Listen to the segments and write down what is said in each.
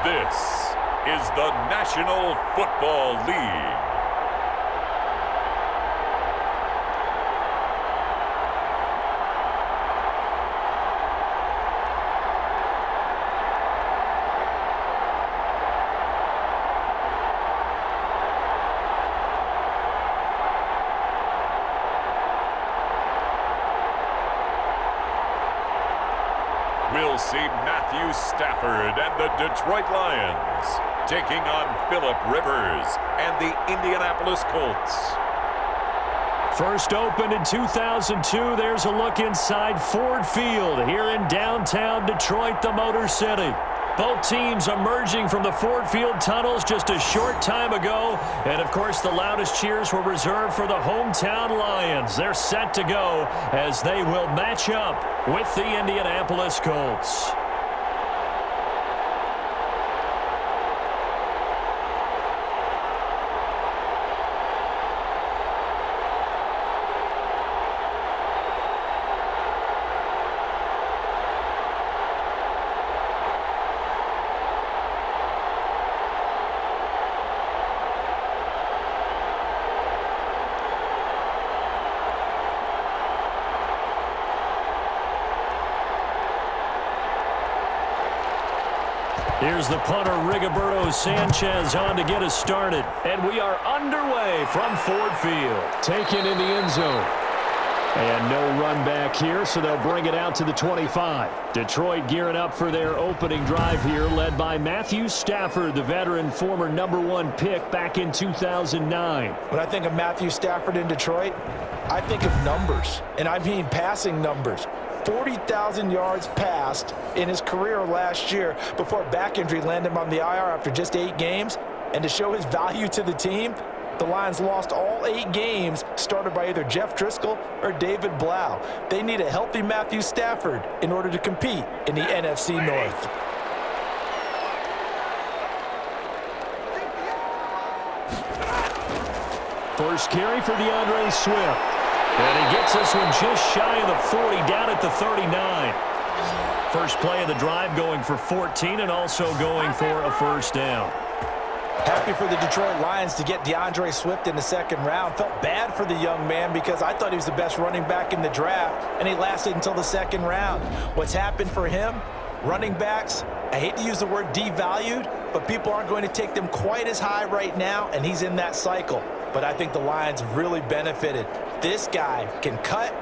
This is the National Football League. We'll see Matthew Stafford and the Detroit Lions taking on Phillip Rivers and the Indianapolis Colts. First opened in 2002, there's a look inside Ford Field here in downtown Detroit, the Motor City. Both teams emerging from the Ford Field tunnels just a short time ago. And, of course, the loudest cheers were reserved for the hometown Lions. They're set to go as they will match up with the Indianapolis Colts. Here's the punter, Rigoberto Sanchez, on to get us started. And we are underway from Ford Field. Taken in the end zone. And no run back here, so they'll bring it out to the 25. Detroit gearing up for their opening drive here, led by Matthew Stafford, the veteran, former #1 pick back in 2009. When I think of Matthew Stafford in Detroit, I think of numbers, and I mean passing numbers. 40,000 yards passed in his career last year before back injury landed him on the IR after just 8 games. And to show his value to the team, the Lions lost all 8 games started by either Jeff Driscoll or David Blau. They need a healthy Matthew Stafford in order to compete in the NFC North. First carry for DeAndre Swift. And he gets this one just shy of the 40, down at the 39. First play of the drive, going for 14 and also going for a first down. Happy for the Detroit Lions to get DeAndre Swift in the second round. Felt bad for the young man because I thought he was the best running back in the draft, and he lasted until the second round. What's happened for him? Running backs, I hate to use the word devalued, but people aren't going to take them quite as high right now, and he's in that cycle. But I think the Lions really benefited. This guy can cut,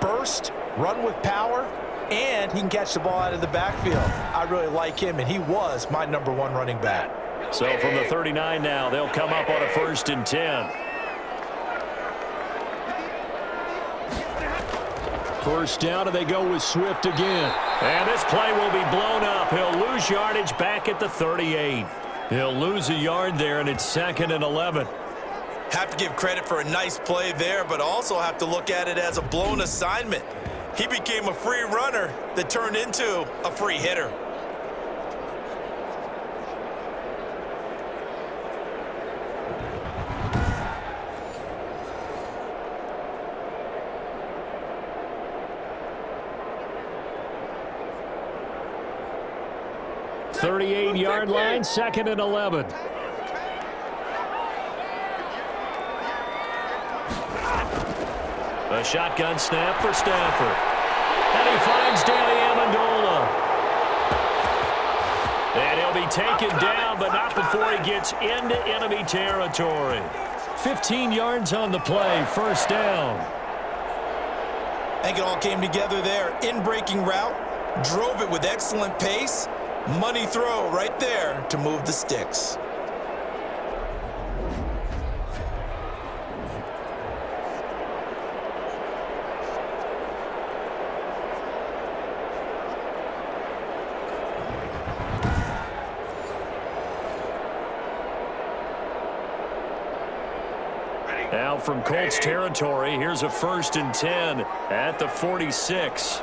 burst, run with power, and he can catch the ball out of the backfield. I really like him, and he was my #1 running back. So from the 39 now, they'll come up on a 1st and 10. First down, and they go with Swift again. And this play will be blown up. He'll lose yardage back at the 38. He'll lose a yard there, and it's 2nd and 11. Have to give credit for a nice play there, but also have to look at it as a blown assignment. He became a free runner that turned into a free hitter. Thirty-eight-yard line, 2nd and 11. A shotgun snap for Stafford. And he finds Danny Amendola. And he'll be taken down, but not before he gets into enemy territory. 15 yards on the play, first down. I think it all came together there. In-breaking route, drove it with excellent pace. Money throw right there to move the sticks. Now from Colts territory, here's a 1st and 10 at the 46.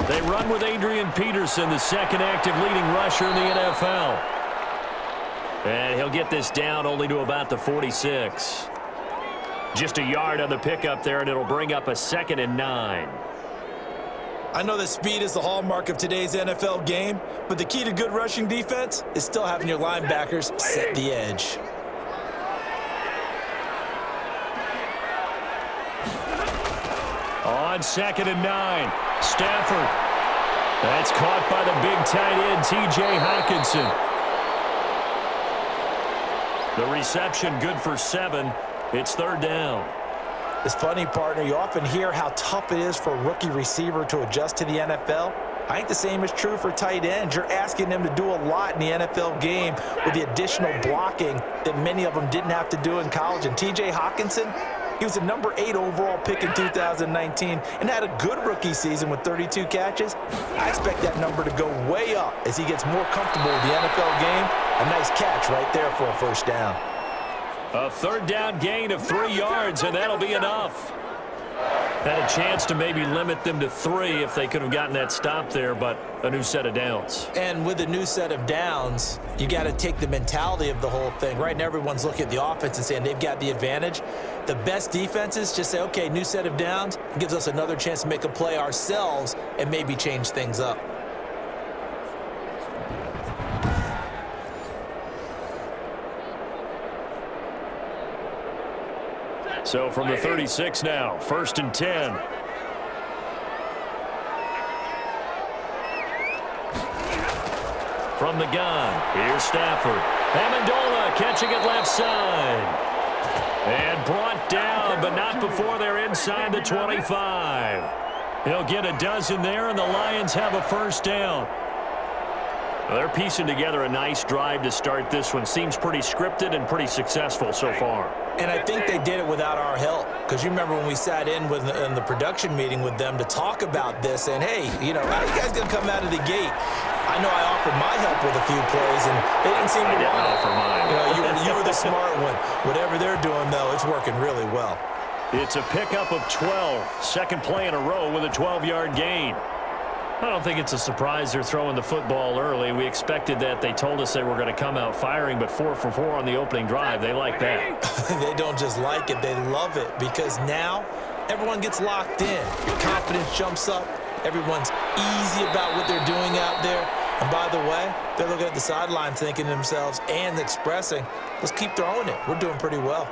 They run with Adrian Peterson, the second active leading rusher in the NFL. And he'll get this down only to about the 46. Just a yard on the pickup there, and it'll bring up a 2nd and 9. I know that speed is the hallmark of today's NFL game, but the key to good rushing defense is still having your linebackers set the edge. On 2nd and 9, Stafford. That's caught by the big tight end, T.J. Hockenson. The reception good for 7. It's 3rd down. It's funny, partner, you often hear how tough it is for a rookie receiver to adjust to the NFL. I think the same is true for tight ends. You're asking them to do a lot in the NFL game with the additional blocking that many of them didn't have to do in college. And T.J. Hockenson, he was a number 8 overall pick in 2019 and had a good rookie season with 32 catches. I expect that number to go way up as he gets more comfortable with the NFL game. A nice catch right there for a 1st down. A 3rd down gain of 3 yards, and that'll be enough. Had a chance to maybe limit them to 3 if they could have gotten that stop there, but a new set of downs. And with a new set of downs, you got to take the mentality of the whole thing. Right now, everyone's looking at the offense and saying they've got the advantage. The best defenses just say, okay, new set of downs. It gives us another chance to make a play ourselves and maybe change things up. So from the 36 now, 1st and 10. From the gun, here's Stafford. Amendola catching it left side. And brought down, but not before they're inside the 25. He'll get a dozen there, and the Lions have a 1st down. Well, they're piecing together a nice drive to start this one. Seems pretty scripted and pretty successful so far. And I think they did it without our help. Because you remember when we sat in the production meeting with them to talk about this, and hey, you know, how are you guys going to come out of the gate? I know I offered my help with a few plays, and they didn't seem to want it. Offer mine. You know, you were the smart one. Whatever they're doing, though, it's working really well. It's a pickup of 12. 2nd play in a row with a 12-yard gain. I don't think it's a surprise they're throwing the football early. We expected that. They told us they were going to come out firing, but 4 for 4 on the opening drive. They like that. They don't just like it. They love it because now everyone gets locked in. Your confidence jumps up. Everyone's easy about what they're doing out there. And by the way, they're looking at the sideline thinking to themselves and expressing, let's keep throwing it. We're doing pretty well.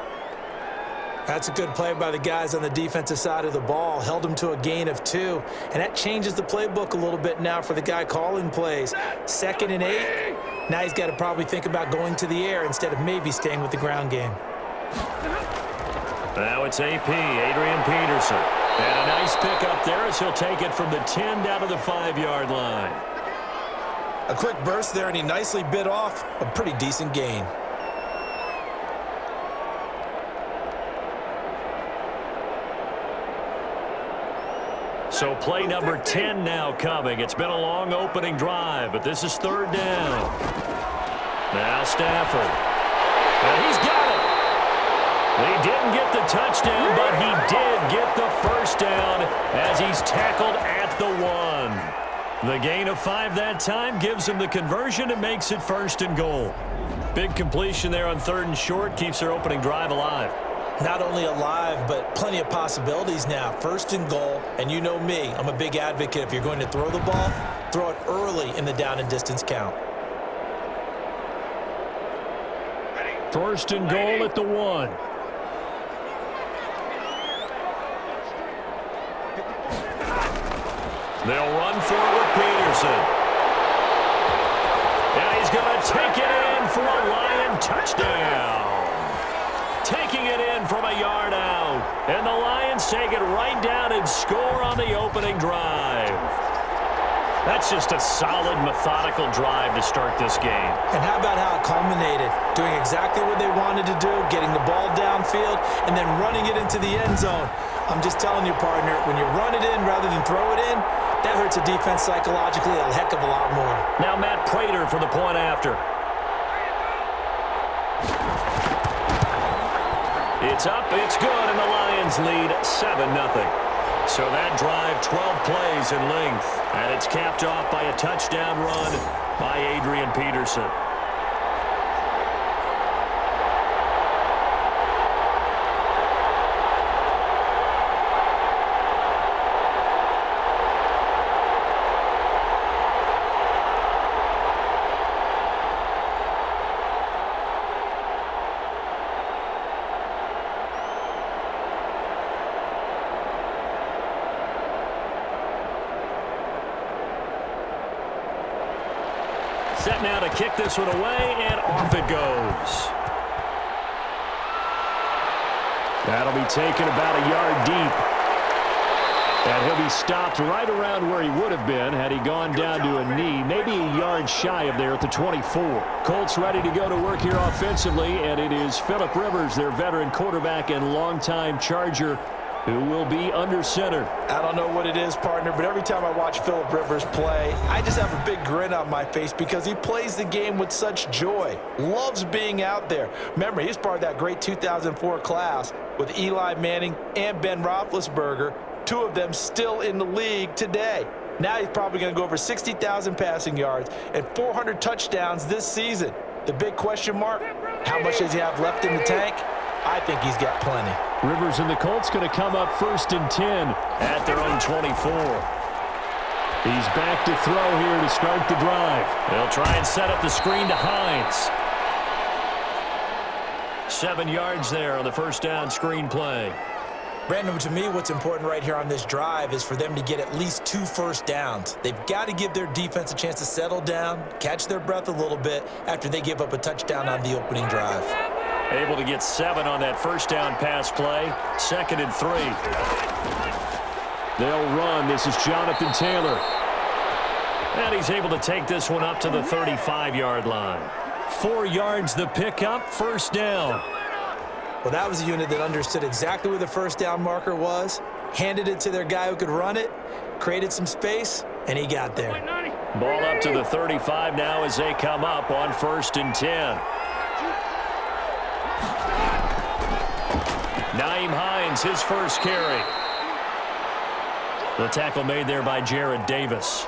That's a good play by the guys on the defensive side of the ball. Held them to a gain of 2. And that changes the playbook a little bit now for the guy calling plays. 2nd and 8. Now he's got to probably think about going to the air instead of maybe staying with the ground game. Now it's AP, Adrian Peterson. And a nice pick up there as he'll take it from the 10 down to the 5-yard line. A quick burst there, and he nicely bit off a pretty decent gain. So play number 10 now coming. It's been a long opening drive, but this is 3rd down. Now Stafford. And he's got it. He didn't get the touchdown, but he did get the 1st down as he's tackled at the 1. The gain of 5 that time gives him the conversion and makes it 1st and goal. Big completion there on 3rd and short keeps their opening drive alive. Not only alive, but plenty of possibilities now. 1st and goal, and you know me, I'm a big advocate. If you're going to throw the ball, throw it early in the down and distance count. 1st and goal at the 1. They'll run forward Peterson. And he's going to take it in for a Lion touchdown. Taking it in from a yard out. And the Lions take it right down and score on the opening drive. That's just a solid, methodical drive to start this game. And how about how it culminated? Doing exactly what they wanted to do, getting the ball downfield, and then running it into the end zone. I'm just telling you, partner, when you run it in rather than throw it in, that hurts a defense psychologically a heck of a lot more. Now Matt Prater for the point after. It's up, it's good, and the Lions lead 7-0. So that drive, 12 plays in length, and it's capped off by a touchdown run by Adrian Peterson. Set now to kick this one away, and off it goes. That'll be taken about a yard deep. And he'll be stopped right around where he would have been had he gone down to a knee, maybe a yard shy of there at the 24. Colts ready to go to work here offensively, and it is Philip Rivers, their veteran quarterback and longtime Charger, who will be under center. I don't know what it is, partner, but every time I watch Philip Rivers play, I just have a big grin on my face because he plays the game with such joy. Loves being out there. Remember, he's part of that great 2004 class with Eli Manning and Ben Roethlisberger, two of them still in the league today. Now he's probably going to go over 60,000 passing yards and 400 touchdowns this season. The big question mark, how much does he have left in the tank? I think he's got plenty. Rivers and the Colts going to come up 1st and 10 at their own 24. He's back to throw here to start the drive. They'll try and set up the screen to Hines. 7 yards there on the first down screen play. Brandon, to me, what's important right here on this drive is for them to get at least 2 first downs. They've got to give their defense a chance to settle down, catch their breath a little bit after they give up a touchdown on the opening drive. Able to get 7 on that first down pass play. 2nd and 3. They'll run. This is Jonathan Taylor. And he's able to take this one up to the 35-yard line. 4 yards the pickup, first down. Well, that was a unit that understood exactly where the first down marker was, handed it to their guy who could run it, created some space, and he got there. Ball up to the 35 now as they come up on 1st and 10. Nyheim Hines, his first carry. The tackle made there by Jared Davis.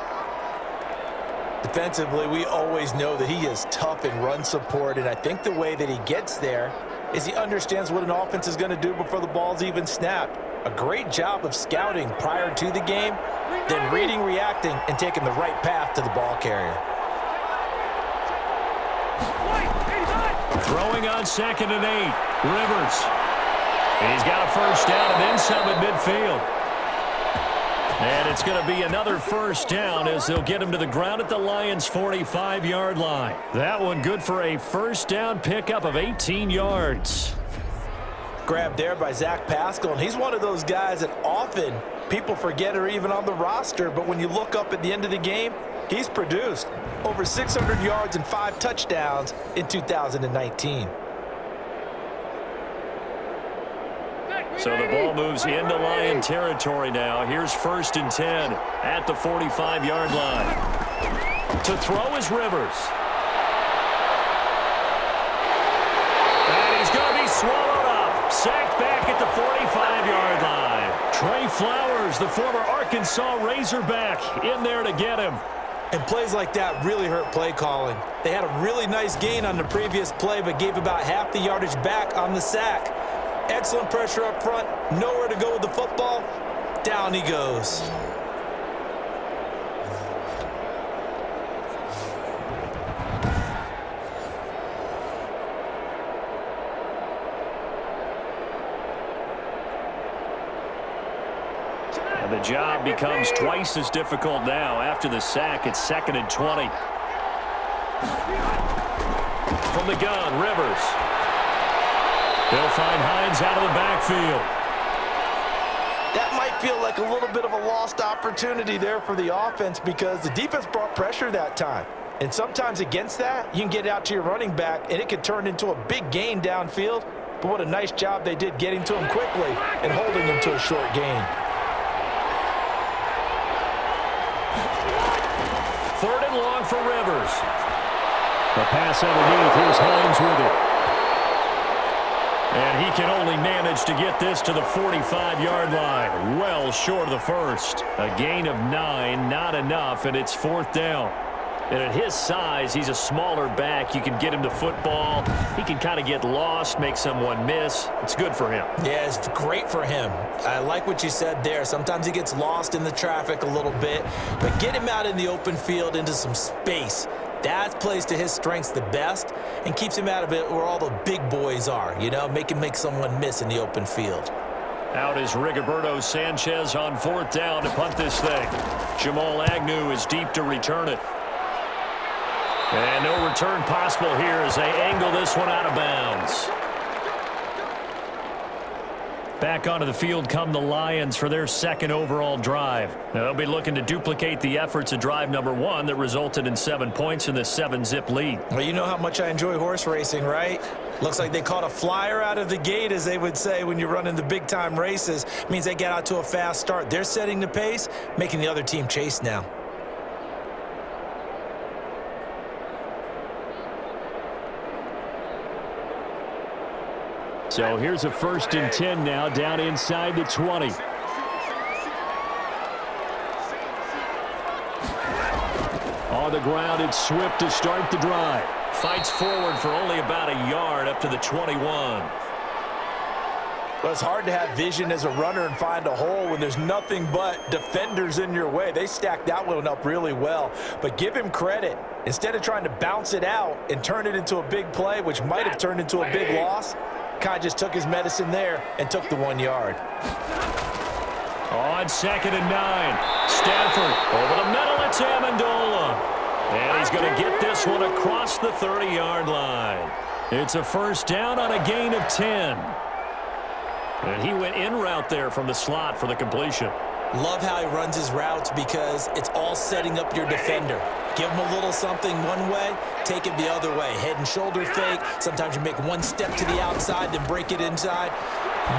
Defensively, we always know that he is tough in run support, and I think the way that he gets there is he understands what an offense is going to do before the ball's even snapped. A great job of scouting prior to the game, then reading, reacting, and taking the right path to the ball carrier. Throwing on 2nd and 8. Rivers. He's got a first down and then some at midfield. And it's going to be another first down as they'll get him to the ground at the Lions' 45-yard line. That one good for a first down pickup of 18 yards. Grabbed there by Zach Pascal, and he's one of those guys that often people forget are even on the roster, but when you look up at the end of the game, he's produced over 600 yards and 5 touchdowns in 2019. So the ball moves into Lion territory now. Here's 1st and 10 at the 45-yard line. To throw is Rivers. And he's going to be swallowed up. Sacked back at the 45-yard line. Trey Flowers, the former Arkansas Razorback, in there to get him. And plays like that really hurt play calling. They had a really nice gain on the previous play, but gave about half the yardage back on the sack. Excellent pressure up front, nowhere to go with the football. Down he goes. And the job becomes twice as difficult now. After the sack, it's 2nd and 20. From the gun, Rivers. They'll find Hines out of the backfield. That might feel like a little bit of a lost opportunity there for the offense because the defense brought pressure that time. And sometimes against that, you can get out to your running back, and it can turn into a big gain downfield. But what a nice job they did getting to him quickly and holding him to a short gain. 3rd and long for Rivers. The pass underneath. Here's Hines with it. And he can only manage to get this to the 45-yard line. Well short of the first. A gain of 9, not enough, and it's 4th down. And at his size, he's a smaller back. You can get him to football. He can kind of get lost, make someone miss. It's good for him. Yeah, it's great for him. I like what you said there. Sometimes he gets lost in the traffic a little bit, but get him out in the open field into some space. That plays to his strengths the best and keeps him out of it where all the big boys are, you know, make someone miss in the open field. Out is Rigoberto Sanchez on 4th down to punt this thing. Jamal Agnew is deep to return it. And no return possible here as they angle this one out of bounds. Back onto the field come the Lions for their second overall drive. They'll be looking to duplicate the efforts of drive number 1 that resulted in 7 points in the 7-zip lead. Well, you know how much I enjoy horse racing, right? Looks like they caught a flyer out of the gate, as they would say when you're running the big-time races. Means they get out to a fast start. They're setting the pace, making the other team chase now. So here's a 1st and 10 now, down inside the 20. On the ground, it's Swift to start the drive. Fights forward for only about a yard up to the 21. Well, it's hard to have vision as a runner and find a hole when there's nothing but defenders in your way. They stacked that one up really well. But give him credit. Instead of trying to bounce it out and turn it into a big play, which might have turned into a big loss, Kai just took his medicine there and took the 1 yard. On 2nd and 9, Stafford over the middle. It's Amendola. And he's going to get this one across the 30-yard line. It's a 1st down on a gain of 10. And he went in route there from the slot for the completion. Love how he runs his routes because it's all setting up your defender. Give him a little something one way, take it the other way. Head and shoulder fake. Sometimes you make one step to the outside, then break it inside.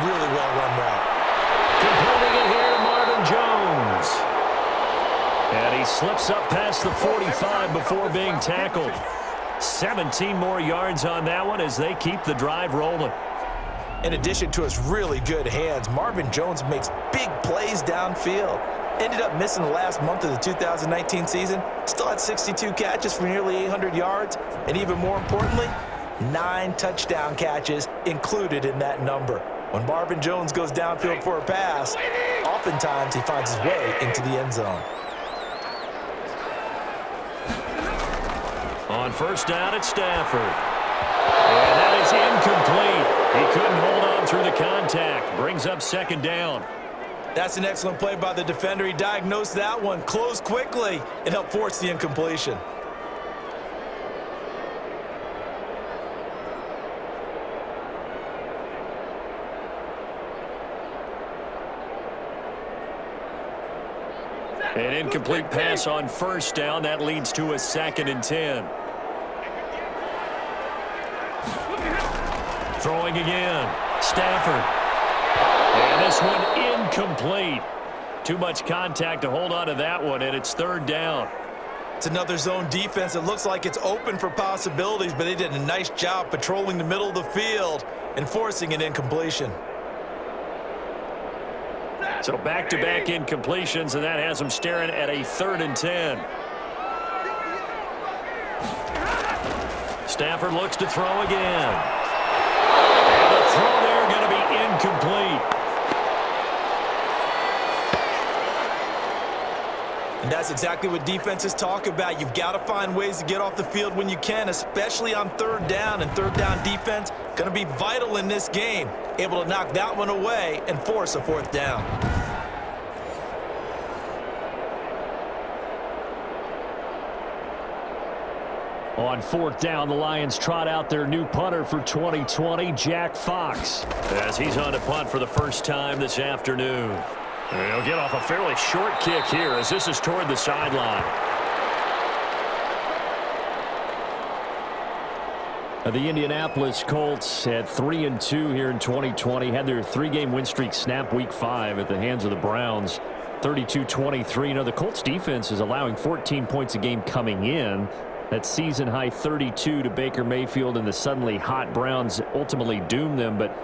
Really well-run route. Completing it here to Marvin Jones. And he slips up past the 45 before being tackled. 17 more yards on that one as they keep the drive rolling. In addition to his really good hands, Marvin Jones makes big plays downfield. Ended up missing the last month of the 2019 season. Still had 62 catches for nearly 800 yards. And even more importantly, 9 touchdown catches included in that number. When Marvin Jones goes downfield for a pass, oftentimes he finds his way into the end zone. On 1st down, it's Stafford. And that is incomplete. He couldn't hold on through the contact. Brings up 2nd down. That's an excellent play by the defender. He diagnosed that one, closed quickly, and helped force the incompletion. An incomplete pass on 1st down. That leads to a 2nd and 10. Throwing again. Stafford. And this one incomplete. Too much contact to hold on to that one, and it's 3rd down. It's another zone defense. It looks like it's open for possibilities, but they did a nice job patrolling the middle of the field and forcing an incompletion. So back-to-back incompletions, and that has them staring at a 3rd and 10. Stafford looks to throw again. And the throw there going to be incomplete. And that's exactly what defenses talk about. You've got to find ways to get off the field when you can, especially on 3rd down. And 3rd down defense going to be vital in this game. Able to knock that one away and force a 4th down. On 4th down, the Lions trot out their new punter for 2020, Jack Fox, as he's on to punt for the first time this afternoon. And he'll get off a fairly short kick here as this is toward the sideline. The Indianapolis Colts at 3-2 here in 2020. Had their 3-game win streak snap week 5 at the hands of the Browns. 32-23. You know, the Colts defense is allowing 14 points a game coming in. That season high 32 to Baker Mayfield, and the suddenly hot Browns ultimately doomed them. But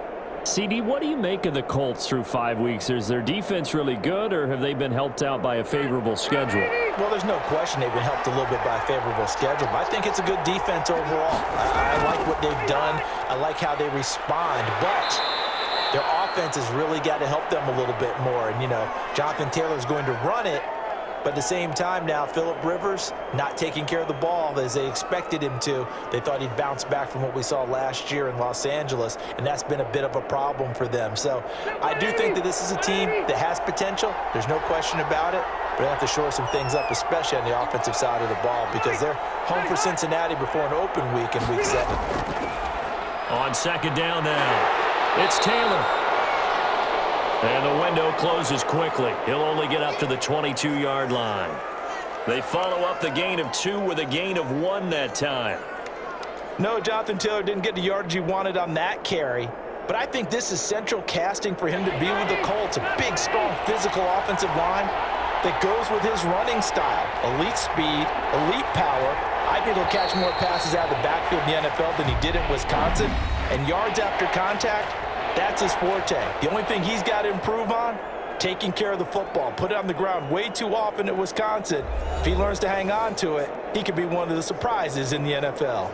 CD, what do you make of the Colts through 5 weeks? Is their defense really good, or have they been helped out by a favorable schedule? Well, there's no question they've been helped a little bit by a favorable schedule, but I think it's a good defense overall. I like what they've done. I like how they respond, but their offense has really got to help them a little bit more. And, you know, Jonathan Taylor's going to run it, but at the same time now, Phillip Rivers not taking care of the ball as they expected him to. They thought he'd bounce back from what we saw last year in Los Angeles, and that's been a bit of a problem for them. So I do think that this is a team that has potential. There's no question about it. but they have to shore some things up, especially on the offensive side of the ball, because they're home for Cincinnati before an open week in Week 7. On second down now, it's Taylor. And the window closes quickly. He'll only get up to the 22-yard line. They follow up the gain of 2 with a gain of 1 that time. No, Jonathan Taylor didn't get the yardage he wanted on that carry, but I think this is central casting for him to be with the Colts. A big, strong, physical offensive line that goes with his running style. Elite speed, elite power. I think he'll catch more passes out of the backfield in the NFL than he did in Wisconsin. And yards after contact, that's his forte. The only thing he's got to improve on, taking care of the football. Put it on the ground way too often at Wisconsin. If he learns to hang on to it, he could be one of the surprises in the NFL.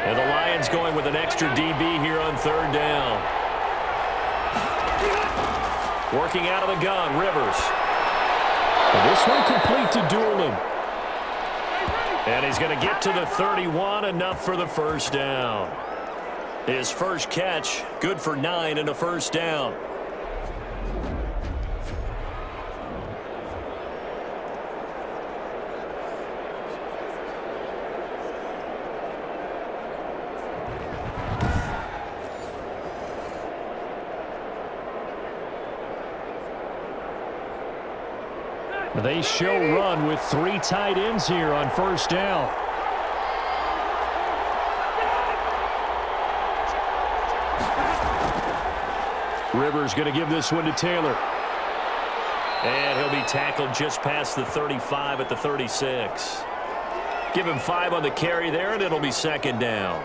And the Lions going with an extra DB here on third down. Working out of the gun, Rivers. And this one complete to Doolin. And he's going to get to the 31, enough for the first down. His first catch, good for 9 and a first down. They show run with 3 tight ends here on first down. Rivers going to give this one to Taylor. And he'll be tackled just past the 35 at the 36. Give him 5 on the carry there, and it'll be second down.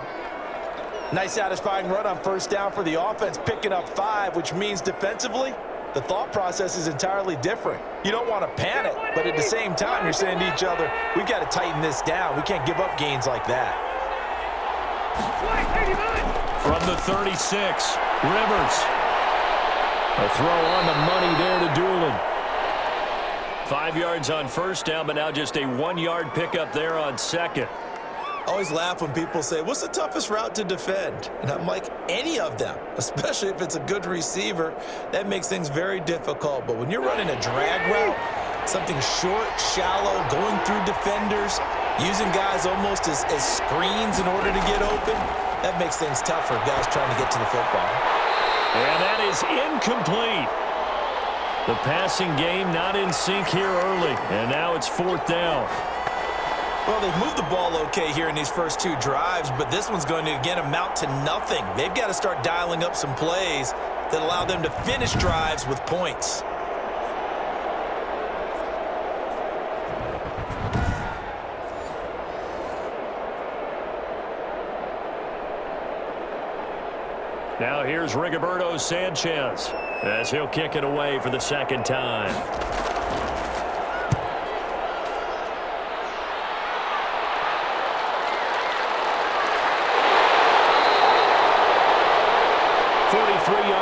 Nice satisfying run on first down for the offense, picking up 5, which means defensively, the thought process is entirely different. You don't want to panic, but at the same time, you're saying to each other, we've got to tighten this down. We can't give up gains like that. From the 36, Rivers. A throw on the money there to Doolin. 5 yards on first down, but now just a 1-yard pickup there on second. I always laugh when people say, what's the toughest route to defend? And I'm like, any of them, especially if it's a good receiver. That makes things very difficult. But when you're running a drag route, something short, shallow, going through defenders, using guys almost as screens in order to get open, that makes things tough for guys trying to get to the football. And that is incomplete. The passing game not in sync here early. And now it's fourth down. Well, they've moved the ball okay here in these first 2 drives, but this one's going to, again, amount to nothing. They've got to start dialing up some plays that allow them to finish drives with points. Now here's Rigoberto Sanchez as he'll kick it away for the second time.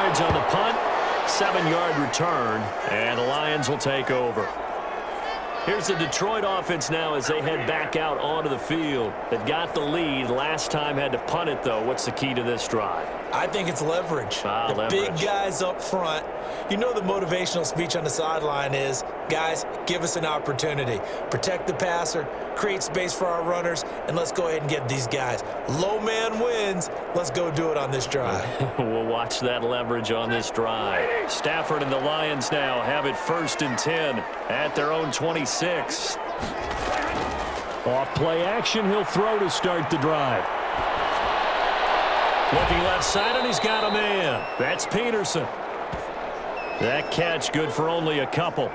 On the punt, 7-yard return, and the Lions will take over. Here's the Detroit offense now as they head back out onto the field. They've got the lead. Last time had to punt it, though. What's the key to this drive? I think it's leverage. Leverage. Big guys up front. You know the motivational speech on the sideline is, guys, give us an opportunity. Protect the passer, create space for our runners, and let's go ahead and get these guys. Low man wins. Let's go do it on this drive. We'll watch that leverage on this drive. Stafford and the Lions now have it 1st and 10 at their own 26. Off play action, he'll throw to start the drive. Looking left side, and he's got a man. That's Peterson. That catch good for only a couple.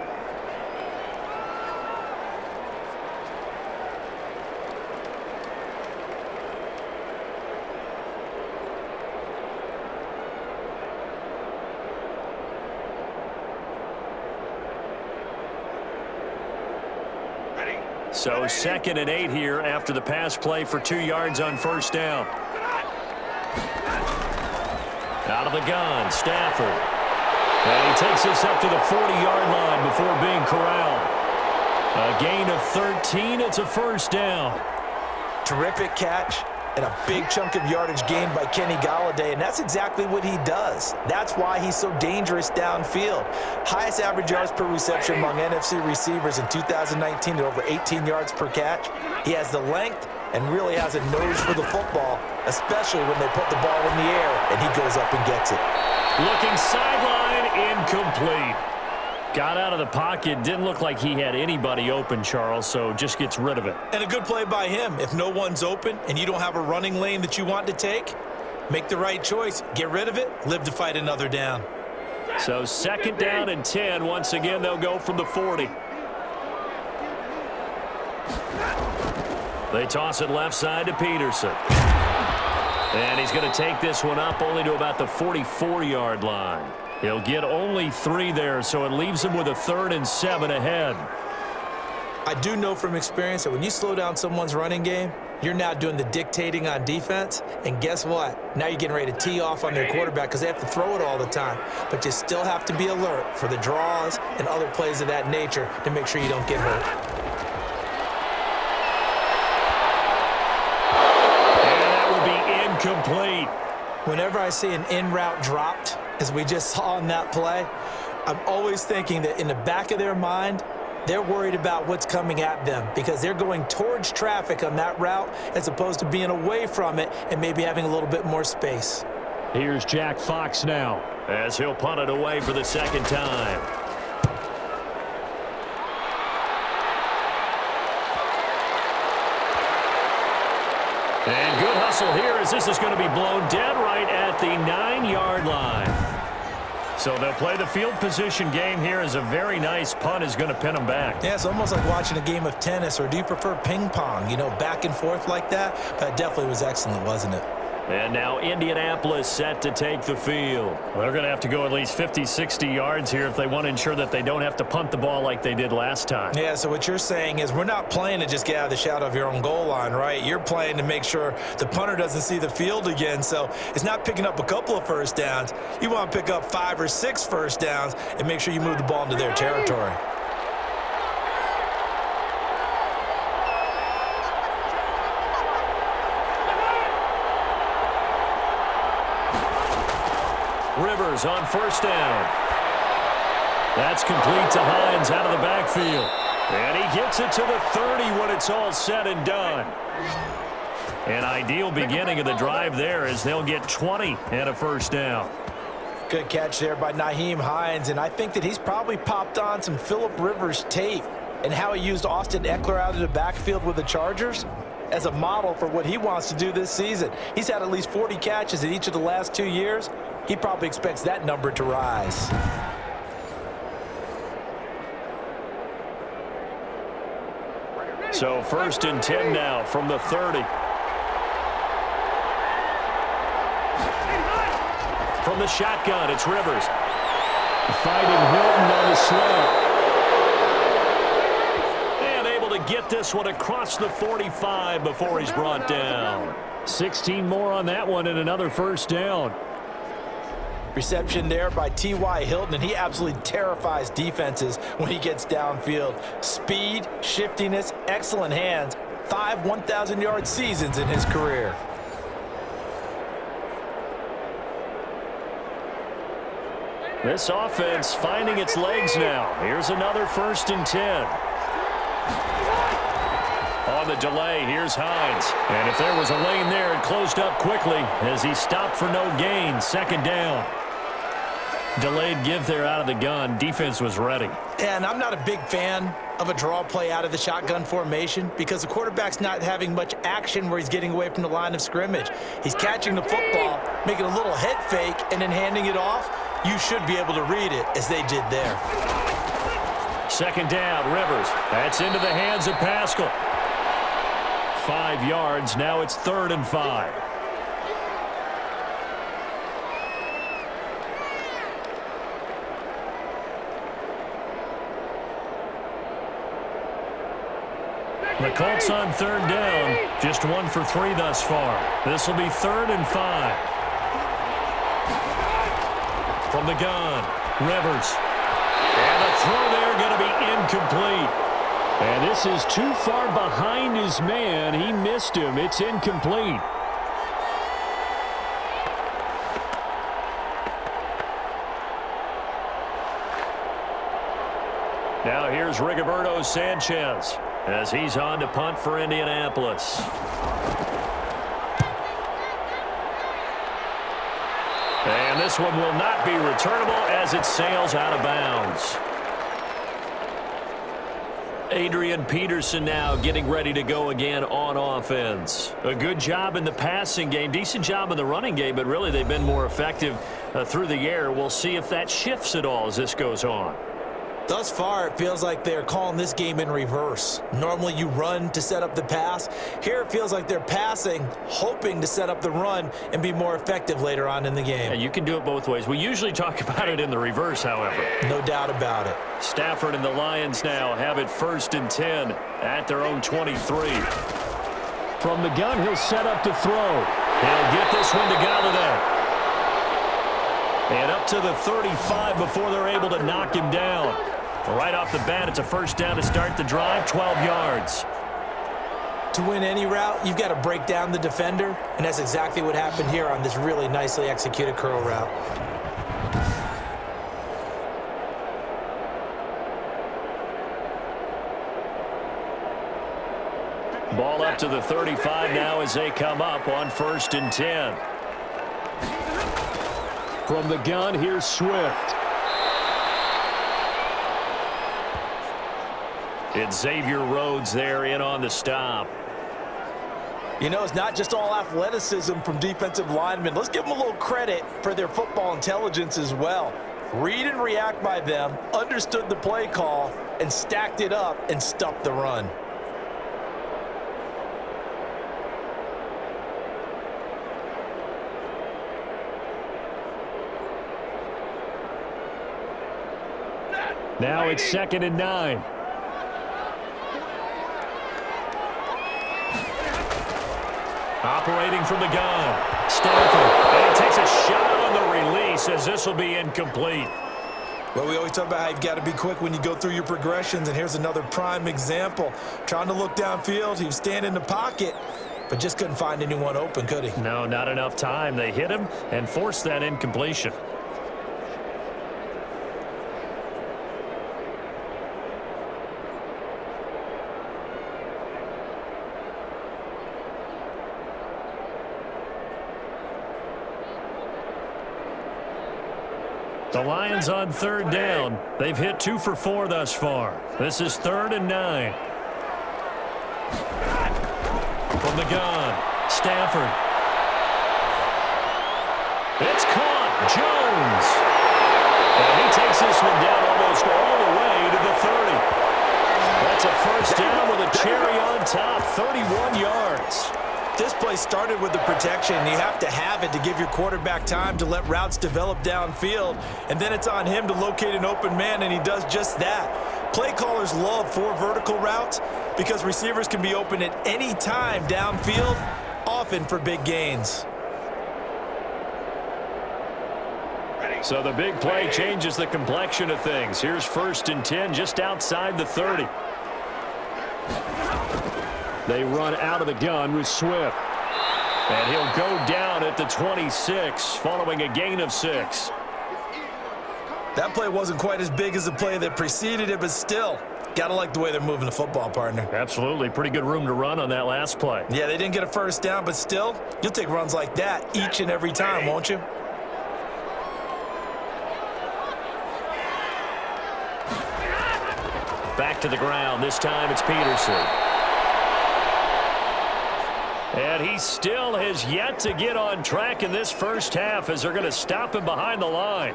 So 2nd and 8 here after the pass play for 2 yards on first down. Out of the gun, Stafford. And he takes this up to the 40-yard line before being corralled. A gain of 13. It's a first down. Terrific catch and a big chunk of yardage gained by Kenny Golladay, and that's exactly what he does. That's why he's so dangerous downfield. Highest average yards per reception among NFC receivers in 2019 at over 18 yards per catch. He has the length and really has a nose for the football, especially when they put the ball in the air and he goes up and gets it. Looking sideline, incomplete. Got out of the pocket, didn't look like he had anybody open, Charles, so just gets rid of it. And a good play by him. If no one's open and you don't have a running lane that you want to take, make the right choice. Get rid of it, live to fight another down. So 2nd down and 10. Once again, they'll go from the 40. They toss it left side to Peterson. And he's going to take this one up only to about the 44-yard line. He'll get only 3 there, so it leaves him with a 3rd and 7 ahead. I do know from experience that when you slow down someone's running game, you're now doing the dictating on defense. And guess what? Now you're getting ready to tee off on their quarterback because they have to throw it all the time. But you still have to be alert for the draws and other plays of that nature to make sure you don't get hurt. And that will be incomplete. Whenever I see an in-route dropped, as we just saw in that play, I'm always thinking that in the back of their mind, they're worried about what's coming at them because they're going towards traffic on that route as opposed to being away from it and maybe having a little bit more space. Here's Jack Fox now as he'll punt it away for the 2nd time. And good hustle here as this is going to be blown dead right at the 9-yard line. So they'll play the field position game here as a very nice punt is going to pin them back. Yeah, it's almost like watching a game of tennis, or do you prefer ping pong, you know, back and forth like that? But it definitely was excellent, wasn't it? And now Indianapolis set to take the field. Well, they're going to have to go at least 50, 60 yards here if they want to ensure that they don't have to punt the ball like they did last time. Yeah, so what you're saying is we're not playing to just get out of the shadow of your own goal line, right? You're playing to make sure the punter doesn't see the field again. So it's not picking up a couple of first downs. You want to pick up 5 or 6 first downs and make sure you move the ball into their territory. Rivers on 1st down. That's complete to Hines out of the backfield. And he gets it to the 30 when it's all said and done. An ideal beginning of the drive there as they'll get 20 and a 1st down. Good catch there by Nyheim Hines, and I think that he's probably popped on some Phillip Rivers tape and how he used Austin Eckler out of the backfield with the Chargers as a model for what he wants to do this season. He's had at least 40 catches in each of the last 2 years. He probably expects that number to rise. So 1st and 10 now from the 30. From the shotgun, it's Rivers. Fighting Hilton on the slope. And able to get this one across the 45 before he's brought down. 16 more on that one and another 1st down. Reception there by T.Y. Hilton, and he absolutely terrifies defenses when he gets downfield. Speed, shiftiness, excellent hands. 5 1,000-yard seasons in his career. This offense finding its legs now. Here's another 1st and 10. On the delay, here's Hines. And if there was a lane there, it closed up quickly as he stopped for no gain. 2nd down. Delayed give there out of the gun. Defense was ready. And I'm not a big fan of a draw play out of the shotgun formation because the quarterback's not having much action where he's getting away from the line of scrimmage. He's catching the football, making a little head fake, and then handing it off. You should be able to read it as they did there. 2nd down, Rivers. That's into the hands of Pascal. 5 yards. Now it's 3rd and 5. The Colts on 3rd down. Just 1 for 3 thus far. This will be 3rd and 5. From the gun, Rivers. And the throw there going to be incomplete. And this is too far behind his man. He missed him. It's incomplete. Now here's Rigoberto Sanchez as he's on to punt for Indianapolis. And this one will not be returnable as it sails out of bounds. Adrian Peterson now getting ready to go again on offense. A good job in the passing game, decent job in the running game, but really they've been more effective through the air. We'll see if that shifts at all as this goes on. Thus far, it feels like they're calling this game in reverse. Normally, you run to set up the pass. Here, it feels like they're passing, hoping to set up the run and be more effective later on in the game. Yeah, you can do it both ways. We usually talk about it in the reverse, however. No doubt about it. Stafford and the Lions now have it 1st and 10 at their own 23. From the gun, he'll set up to throw. He'll get this one to Galladay. And up to the 35 before they're able to knock him down. Right off the bat, it's a first down to start the drive, 12 yards. To win any route, you've got to break down the defender, and that's exactly what happened here on this really nicely executed curl route. Ball up to the 35 now as they come up on 1st and 10. From the gun, here's Swift. It's Xavier Rhodes there in on the stop. You know, it's not just all athleticism from defensive linemen. Let's give them a little credit for their football intelligence as well. Read and react by them, understood the play call, and stacked it up and stuffed the run. Now it's 2nd and 9. Operating from the gun, Stafford, and he takes a shot on the release as this will be incomplete. Well, we always talk about how you've got to be quick when you go through your progressions, and here's another prime example. Trying to look downfield, he was standing in the pocket, but just couldn't find anyone open, could he? No, not enough time. They hit him and forced that incompletion. The Lions on 3rd down. They've hit 2 for 4 thus far. This is 3rd and 9. From the gun, Stafford. It's caught. Jones. And he takes this one down almost all the way to the 30. That's a first down with a cherry on top, 31 yards. This play started with the protection. You have to have it to give your quarterback time to let routes develop downfield, and then it's on him to locate an open man, and he does just that. Play callers love 4 vertical routes because receivers can be open at any time downfield, often for big gains. So the big play changes the complexion of things. Here's 1st and 10 just outside the 30. They run out of the gun with Swift. And he'll go down at the 26 following a gain of 6. That play wasn't quite as big as the play that preceded it, but still, got to like the way they're moving the football, partner. Absolutely. Pretty good room to run on that last play. Yeah, they didn't get a first down, but still, you'll take runs like that each and every time, won't you? Back to the ground. This time it's Peterson. And he still has yet to get on track in this first half as they're going to stop him behind the line.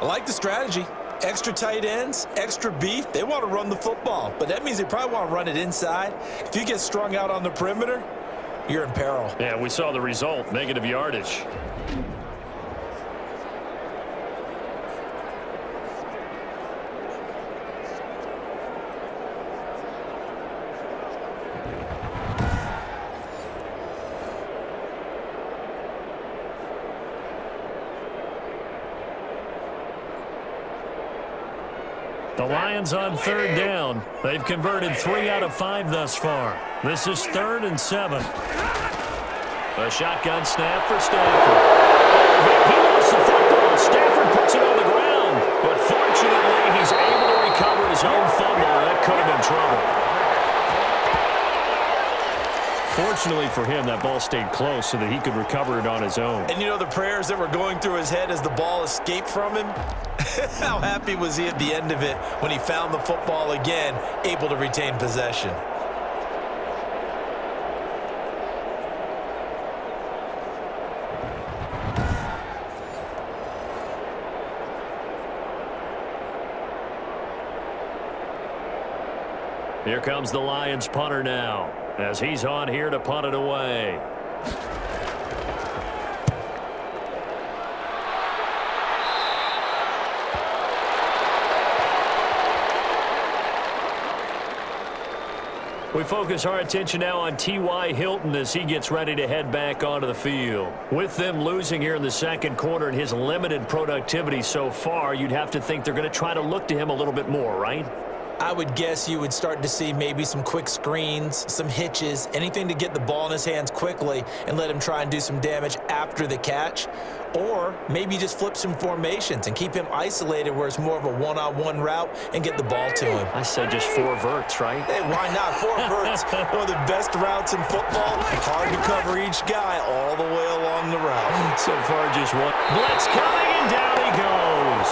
I like the strategy. Extra tight ends, extra beef. They want to run the football, but that means they probably want to run it inside. If you get strung out on the perimeter, you're in peril. Yeah, we saw the result, negative yardage. The Lions on third down. They've converted 3 out of 5 thus far. This is 3rd and 7. A shotgun snap for Stafford. He lost the football. Stafford puts it on the ground. But fortunately, he's able to recover his own fumble. That could have been trouble. Fortunately for him, that ball stayed close so that he could recover it on his own. And you know the prayers that were going through his head as the ball escaped from him? How happy was he at the end of it when he found the football again, able to retain possession? Here comes the Lions punter now, as he's on here to punt it away. We focus our attention now on T.Y. Hilton as he gets ready to head back onto the field. With them losing here in the second quarter and his limited productivity so far, you'd have to think they're going to try to look to him a little bit more, right? I would guess you would start to see maybe some quick screens, some hitches, anything to get the ball in his hands quickly and let him try and do some damage after the catch. Or maybe just flip some formations and keep him isolated where it's more of a one-on-one route and get the ball to him. I said just 4 verts, right? Hey, why not? 4 verts, one of the best routes in football. Hard to cover each guy all the way along the route. So far, just one. Blitz coming, and down he goes.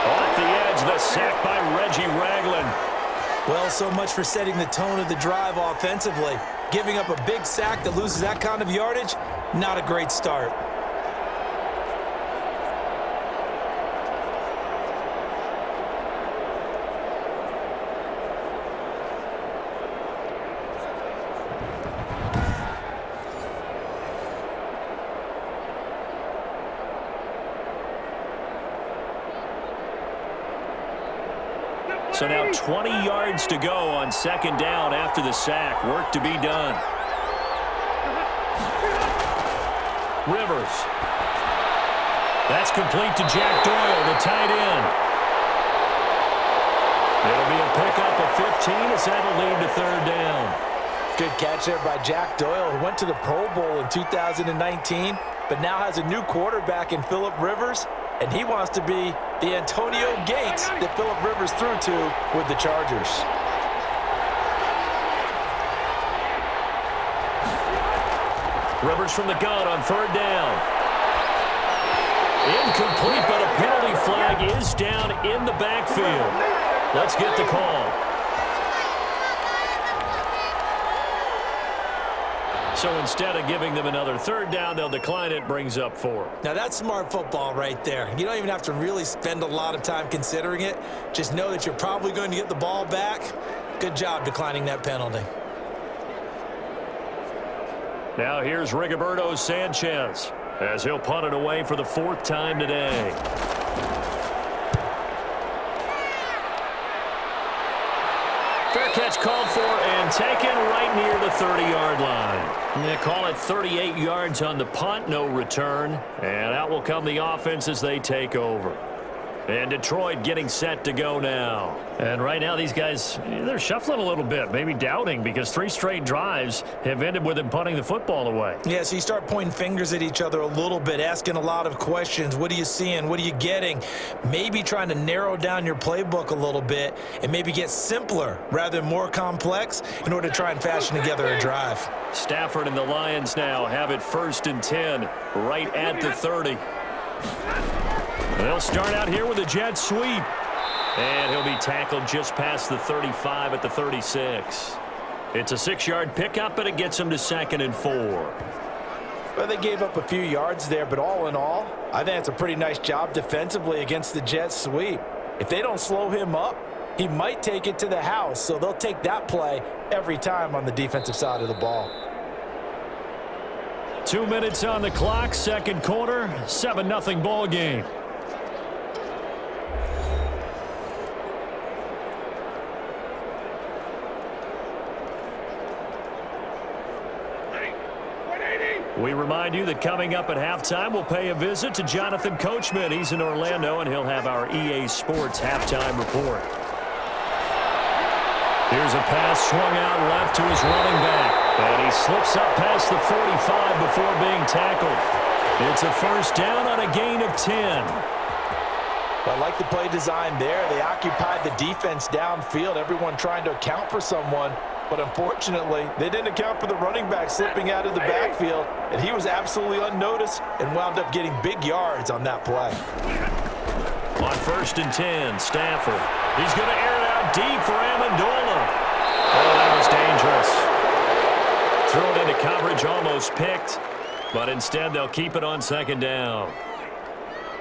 Off the edge, the sack by Reggie Ragland. Well, so much for setting the tone of the drive offensively. Giving up a big sack that loses that kind of yardage, not a great start. So now 20 yards to go on second down after the sack. Work to be done. Rivers. That's complete to Jack Doyle, the tight end. It'll be a pickup of 15 as that'll lead to third down. Good catch there by Jack Doyle, who went to the Pro Bowl in 2019, but now has a new quarterback in Phillip Rivers, and he wants to be the Antonio Gates that Phillip Rivers threw to with the Chargers. Rivers from the gun on third down. Incomplete, but a penalty flag is down in the backfield. Let's get the call. So instead of giving them another third down, they'll decline it, brings up 4. Now that's smart football right there. You don't even have to really spend a lot of time considering it. Just know that you're probably going to get the ball back. Good job declining that penalty. Now here's Rigoberto Sanchez as he'll punt it away for the 4th time today. Fair catch called for and taken right near the 30-yard line. They call it 38 yards on the punt, no return. And out will come the offense as they take over. And Detroit getting set to go now. And right now these guys, they're shuffling a little bit, maybe doubting, because 3 straight drives have ended with them punting the football away. Yeah, so you start pointing fingers at each other a little bit, asking a lot of questions. What are you seeing? What are you getting? Maybe trying to narrow down your playbook a little bit and maybe get simpler rather than more complex in order to try and fashion together a drive. Stafford and the Lions now have it 1st and 10 right at the 30. They'll start out here with a jet sweep. And he'll be tackled just past the 35 at the 36. It's a 6-yard pickup, but it gets him to 2nd and 4. Well, they gave up a few yards there, but all in all, I think it's a pretty nice job defensively against the jet sweep. If they don't slow him up, he might take it to the house, so they'll take that play every time on the defensive side of the ball. 2 minutes on the clock, second quarter, 7-0 ball game. We remind you that coming up at halftime, we'll pay a visit to Jonathan Coachman. He's in Orlando, and he'll have our EA Sports halftime report. Here's a pass swung out left to his running back. And he slips up past the 45 before being tackled. It's a first down on a gain of 10. I like the play design there. They occupied the defense downfield, everyone trying to account for someone. But unfortunately, they didn't account for the running back slipping out of the backfield, and he was absolutely unnoticed and wound up getting big yards on that play. On 1st and 10, Stafford. He's going to air it out deep for Amendola. Oh, that was dangerous. Thrown into coverage, almost picked, but instead they'll keep it on 2nd down.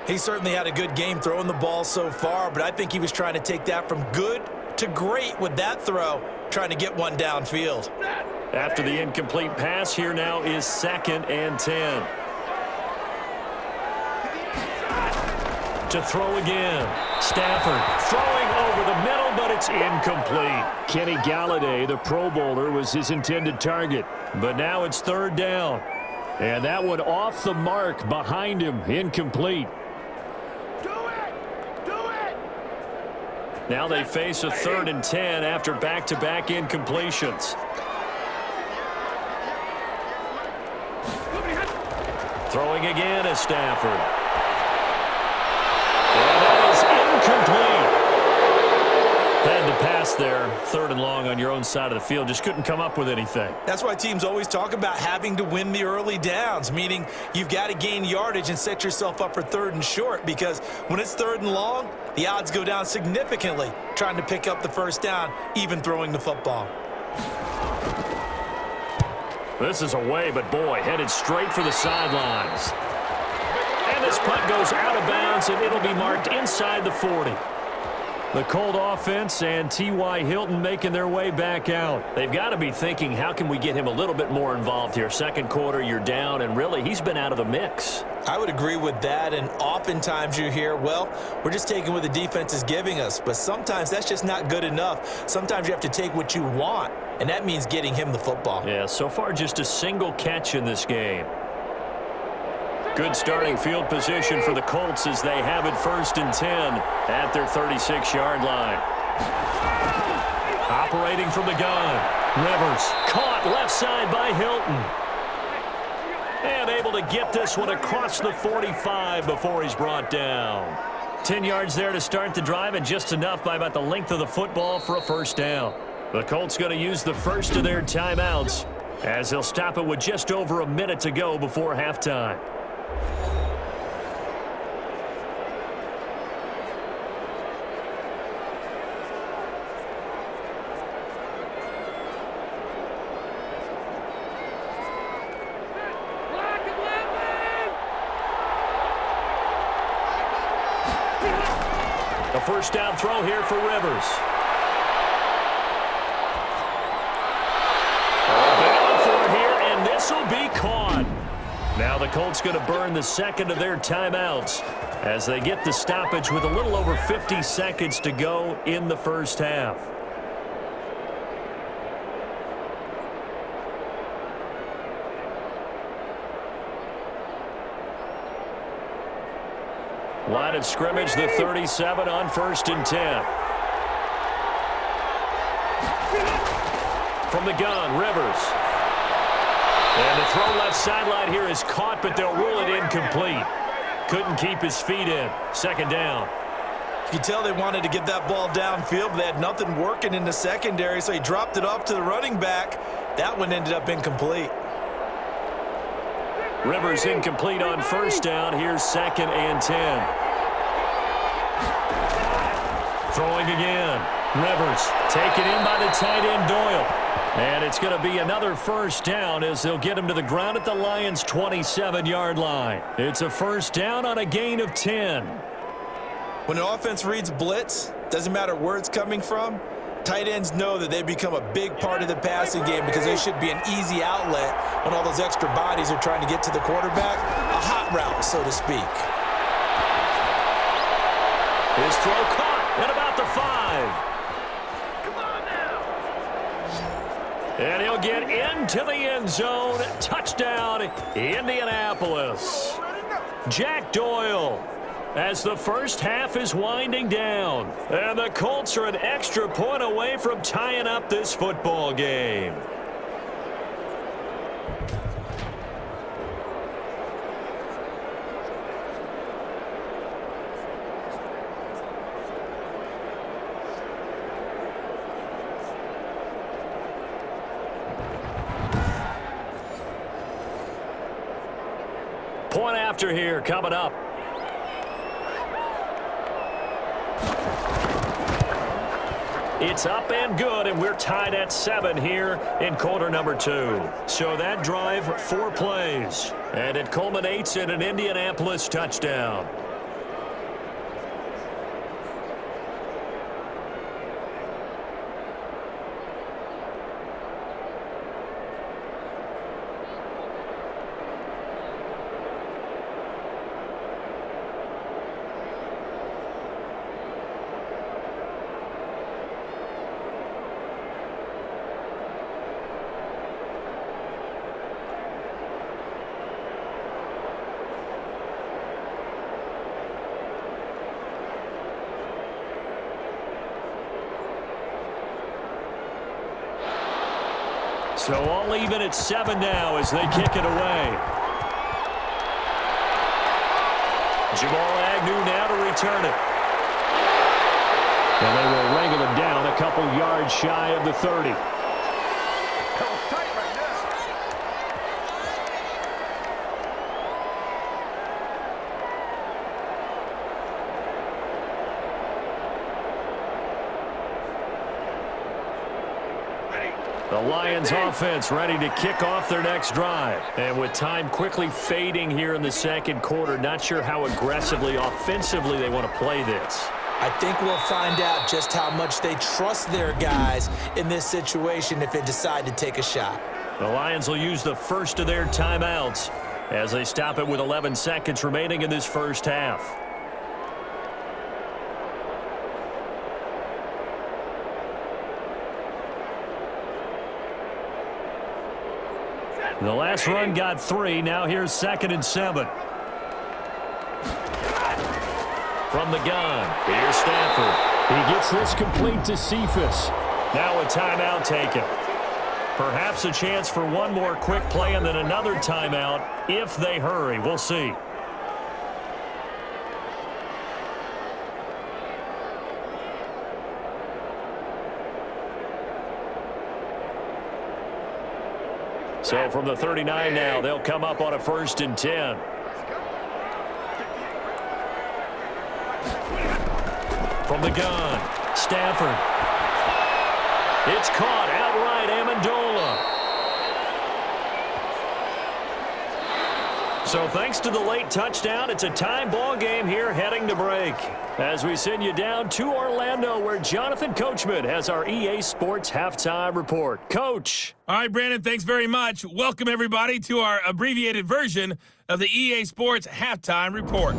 He certainly had a good game throwing the ball so far, but I think he was trying to take that from good to great with that throw, trying to get one downfield. After the incomplete pass, here now is 2nd and 10. To throw again. Stafford throwing over the middle, but it's incomplete. Kenny Galladay, the Pro Bowler, was his intended target. But now it's 3rd down. And that one off the mark behind him, incomplete. Now they face a 3rd and 10 after back-to-back incompletions. Throwing again is Stafford. And that is incomplete. Had to pass there, 3rd and long on your own side of the field. Just couldn't come up with anything. That's why teams always talk about having to win the early downs, meaning you've got to gain yardage and set yourself up for 3rd and short, because when it's 3rd and long, the odds go down significantly trying to pick up the first down, even throwing the football. This is away, but boy, headed straight for the sidelines. And this punt goes out of bounds, and it'll be marked inside the 40. The Colt offense and T.Y. Hilton making their way back out. They've got to be thinking, how can we get him a little bit more involved here? 2nd quarter, you're down, and really, he's been out of the mix. I would agree with that, and oftentimes you hear, well, we're just taking what the defense is giving us, but sometimes that's just not good enough. Sometimes you have to take what you want, and that means getting him the football. Yeah, so far just a single catch in this game. Good starting field position for the Colts as they have it 1st and 10 at their 36-yard line. Operating from the gun. Rivers caught left side by Hilton. And able to get this one across the 45 before he's brought down. 10 yards there to start the drive, and just enough by about the length of the football for a first down. The Colts going to use the first of their timeouts as they'll stop it with just over a minute to go before halftime. A first down throw here for Rivers. Going for it here, and this will be caught. Now the Colts going to burn the 2nd of their timeouts as they get the stoppage with a little over 50 seconds to go in the first half. Line of scrimmage, the 37 on 1st and 10. From the gun, Rivers. And the throw left sideline here is caught, but they'll rule it incomplete. Couldn't keep his feet in. 2nd down. You can tell they wanted to get that ball downfield, but they had nothing working in the secondary, so he dropped it off to the running back. That one ended up incomplete. Rivers incomplete on 1st down. Here's 2nd and 10. Throwing again. Rivers taken in by the tight end Doyle. And it's going to be another first down as they'll get him to the ground at the Lions' 27-yard line. It's a first down on a gain of 10. When an offense reads blitz, doesn't matter where it's coming from, tight ends know that they become a big part of the passing game because they should be an easy outlet when all those extra bodies are trying to get to the quarterback. A hot route, so to speak. His throw caught at about the 5. And he'll get into the end zone. Touchdown, Indianapolis. Jack Doyle, as the first half is winding down. And the Colts are an extra point away from tying up this football game. Point after here coming up. It's up and good, and we're tied at 7 here in quarter number 2. So that drive, 4 plays, and it culminates in an Indianapolis touchdown. So all even at 7 now as they kick it away. Jamal Agnew now to return it. And they will wrangle him down a couple yards shy of the 30. The Lions offense ready to kick off their next drive. And with time quickly fading here in the second quarter, not sure how aggressively, offensively they want to play this. I think we'll find out just how much they trust their guys in this situation if they decide to take a shot. The Lions will use the first of their timeouts as they stop it with 11 seconds remaining in this first half. The last run got 3. Now here's 2nd and 7. From the gun, here's Stafford. He gets this complete to Cephas. Now a timeout taken. Perhaps a chance for one more quick play and then another timeout if they hurry. We'll see. So from the 39 now, they'll come up on a 1st and 10. From the gun, Stafford. It's caught outright, Amendola. So thanks to the late touchdown, it's a tie ball game here heading to break. As we send you down to Orlando, where Jonathan Coachman has our EA Sports Halftime Report. Coach. All right, Brandon, thanks very much. Welcome, everybody, to our abbreviated version of the EA Sports Halftime Report.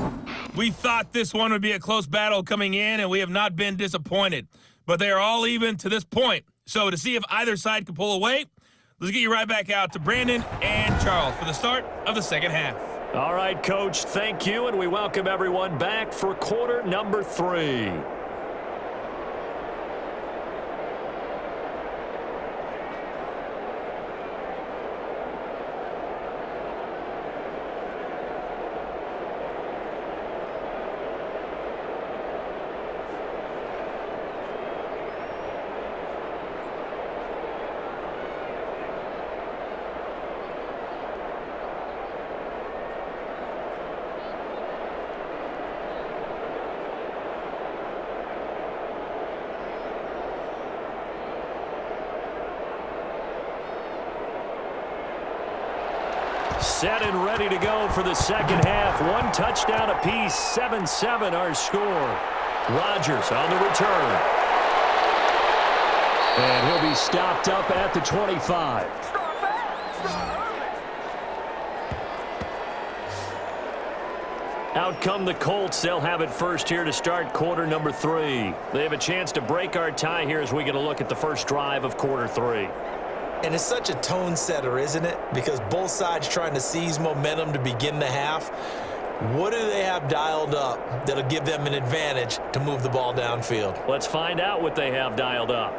We thought this one would be a close battle coming in, and we have not been disappointed. But they are all even to this point. So to see if either side can pull away, let's get you right back out to Brandon and Charles for the start of the second half. All right, Coach, thank you, and we welcome everyone back for quarter number 3. Set and ready to go for the second half. 1 touchdown apiece, 7-7 our score. Rodgers on the return. And he'll be stopped up at the 25. Out come the Colts. They'll have it first here to start quarter number 3. They have a chance to break our tie here as we get a look at the first drive of quarter 3. And it's such a tone setter, isn't it? Because both sides trying to seize momentum to begin the half. What do they have dialed up that'll give them an advantage to move the ball downfield? Let's find out what they have dialed up.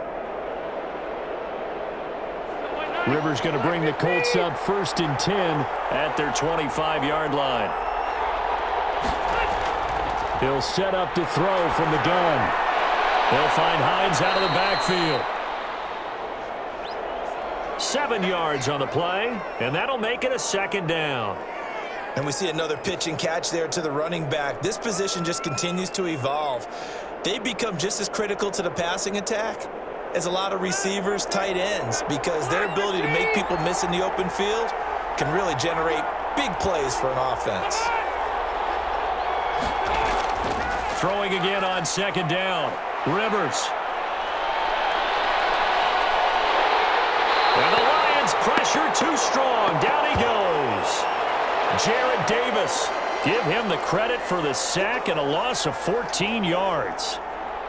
Rivers going to bring the Colts up 1st and 10 at their 25-yard line. He'll set up to throw from the gun. They'll find Hines out of the backfield. 7 yards on the play, and that'll make it a 2nd down. And we see another pitch and catch there to the running back. This position just continues to evolve. They become just as critical to the passing attack as a lot of receivers, tight ends, because their ability to make people miss in the open field can really generate big plays for an offense. Throwing again on 2nd down. Rivers. And the Lions pressure too strong. Down he goes. Jarrett Davis. Give him the credit for the sack and a loss of 14 yards.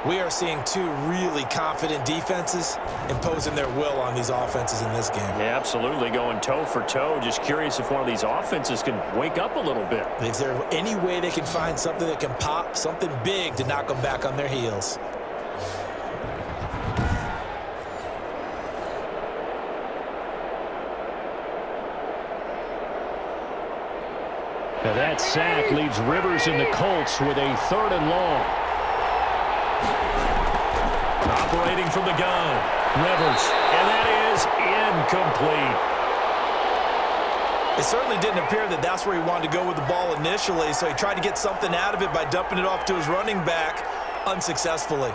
We are seeing two really confident defenses imposing their will on these offenses in this game. Yeah, absolutely, going toe for toe. Just curious if one of these offenses can wake up a little bit. Is there any way they can find something that can pop, something big to knock them back on their heels? Now that sack leaves Rivers and the Colts with a 3rd and long. Operating from the gun, Rivers, and that is incomplete. It certainly didn't appear that that's where he wanted to go with the ball initially, so he tried to get something out of it by dumping it off to his running back unsuccessfully.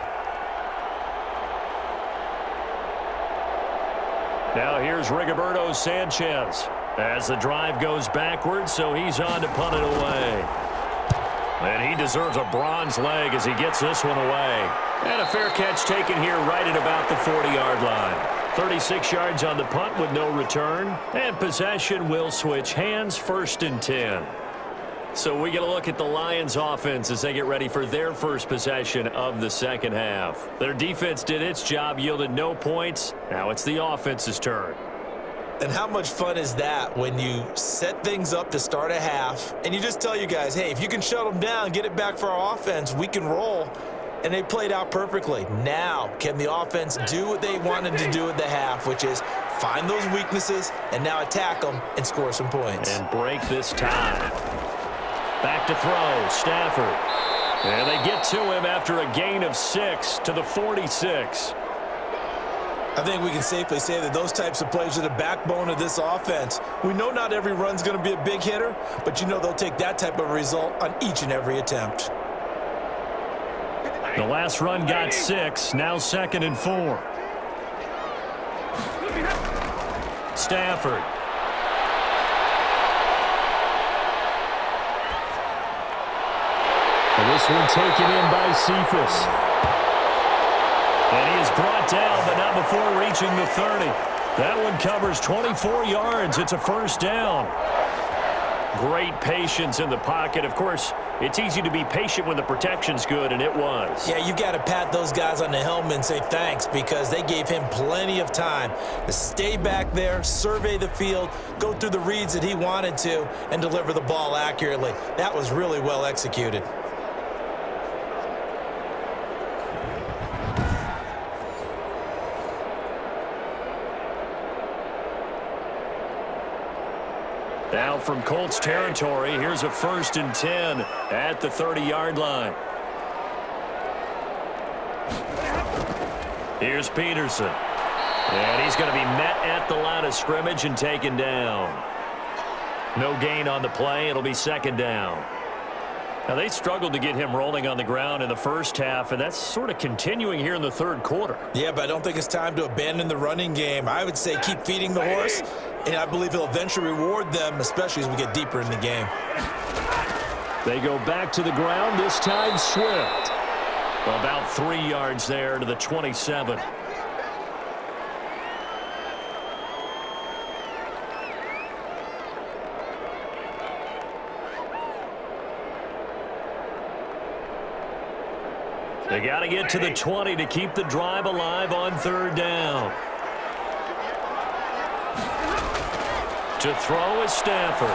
Now here's Rigoberto Sanchez as the drive goes backwards, so he's on to punt it away. And he deserves a bronze leg as he gets this one away. And a fair catch taken here right at about the 40-yard line. 36 yards on the punt with no return. And possession will switch hands, 1st and 10. So we get a look at the Lions offense as they get ready for their first possession of the 2nd half. Their defense did its job, yielded no points. Now it's the offense's turn. And how much fun is that when you set things up to start a half and you just tell you guys, hey, if you can shut them down, get it back for our offense, we can roll. And they played out perfectly. Now, can the offense do what they wanted to do at the half, which is find those weaknesses and now attack them and score some points. And break this tie. Back to throw, Stafford. And they get to him after a gain of 6 to the 46. I think we can safely say that those types of plays are the backbone of this offense. We know not every run's going to be a big hitter, but you know they'll take that type of result on each and every attempt. The last run got 6, now 2nd and 4. Stafford. And this one taken in by Cephas. And he is brought down, but not before reaching the 30. That one covers 24 yards. It's a 1st down. Great patience in the pocket. Of course, it's easy to be patient when the protection's good, and it was. Yeah, you've got to pat those guys on the helmet and say thanks because they gave him plenty of time to stay back there, survey the field, go through the reads that he wanted to, and deliver the ball accurately. That was really well executed. Now from Colts territory, here's a 1st and 10 at the 30-yard line. Here's Peterson. And he's going to be met at the line of scrimmage and taken down. No gain on the play. It'll be 2nd down. Now, they struggled to get him rolling on the ground in the first half, and that's sort of continuing here in the 3rd quarter. Yeah, but I don't think it's time to abandon the running game. I would say keep feeding the horse, and I believe he'll eventually reward them, especially as we get deeper in the game. They go back to the ground, this time Swift. About 3 yards there to the 27. They got to get to the 20 to keep the drive alive on 3rd down. To throw is Stafford.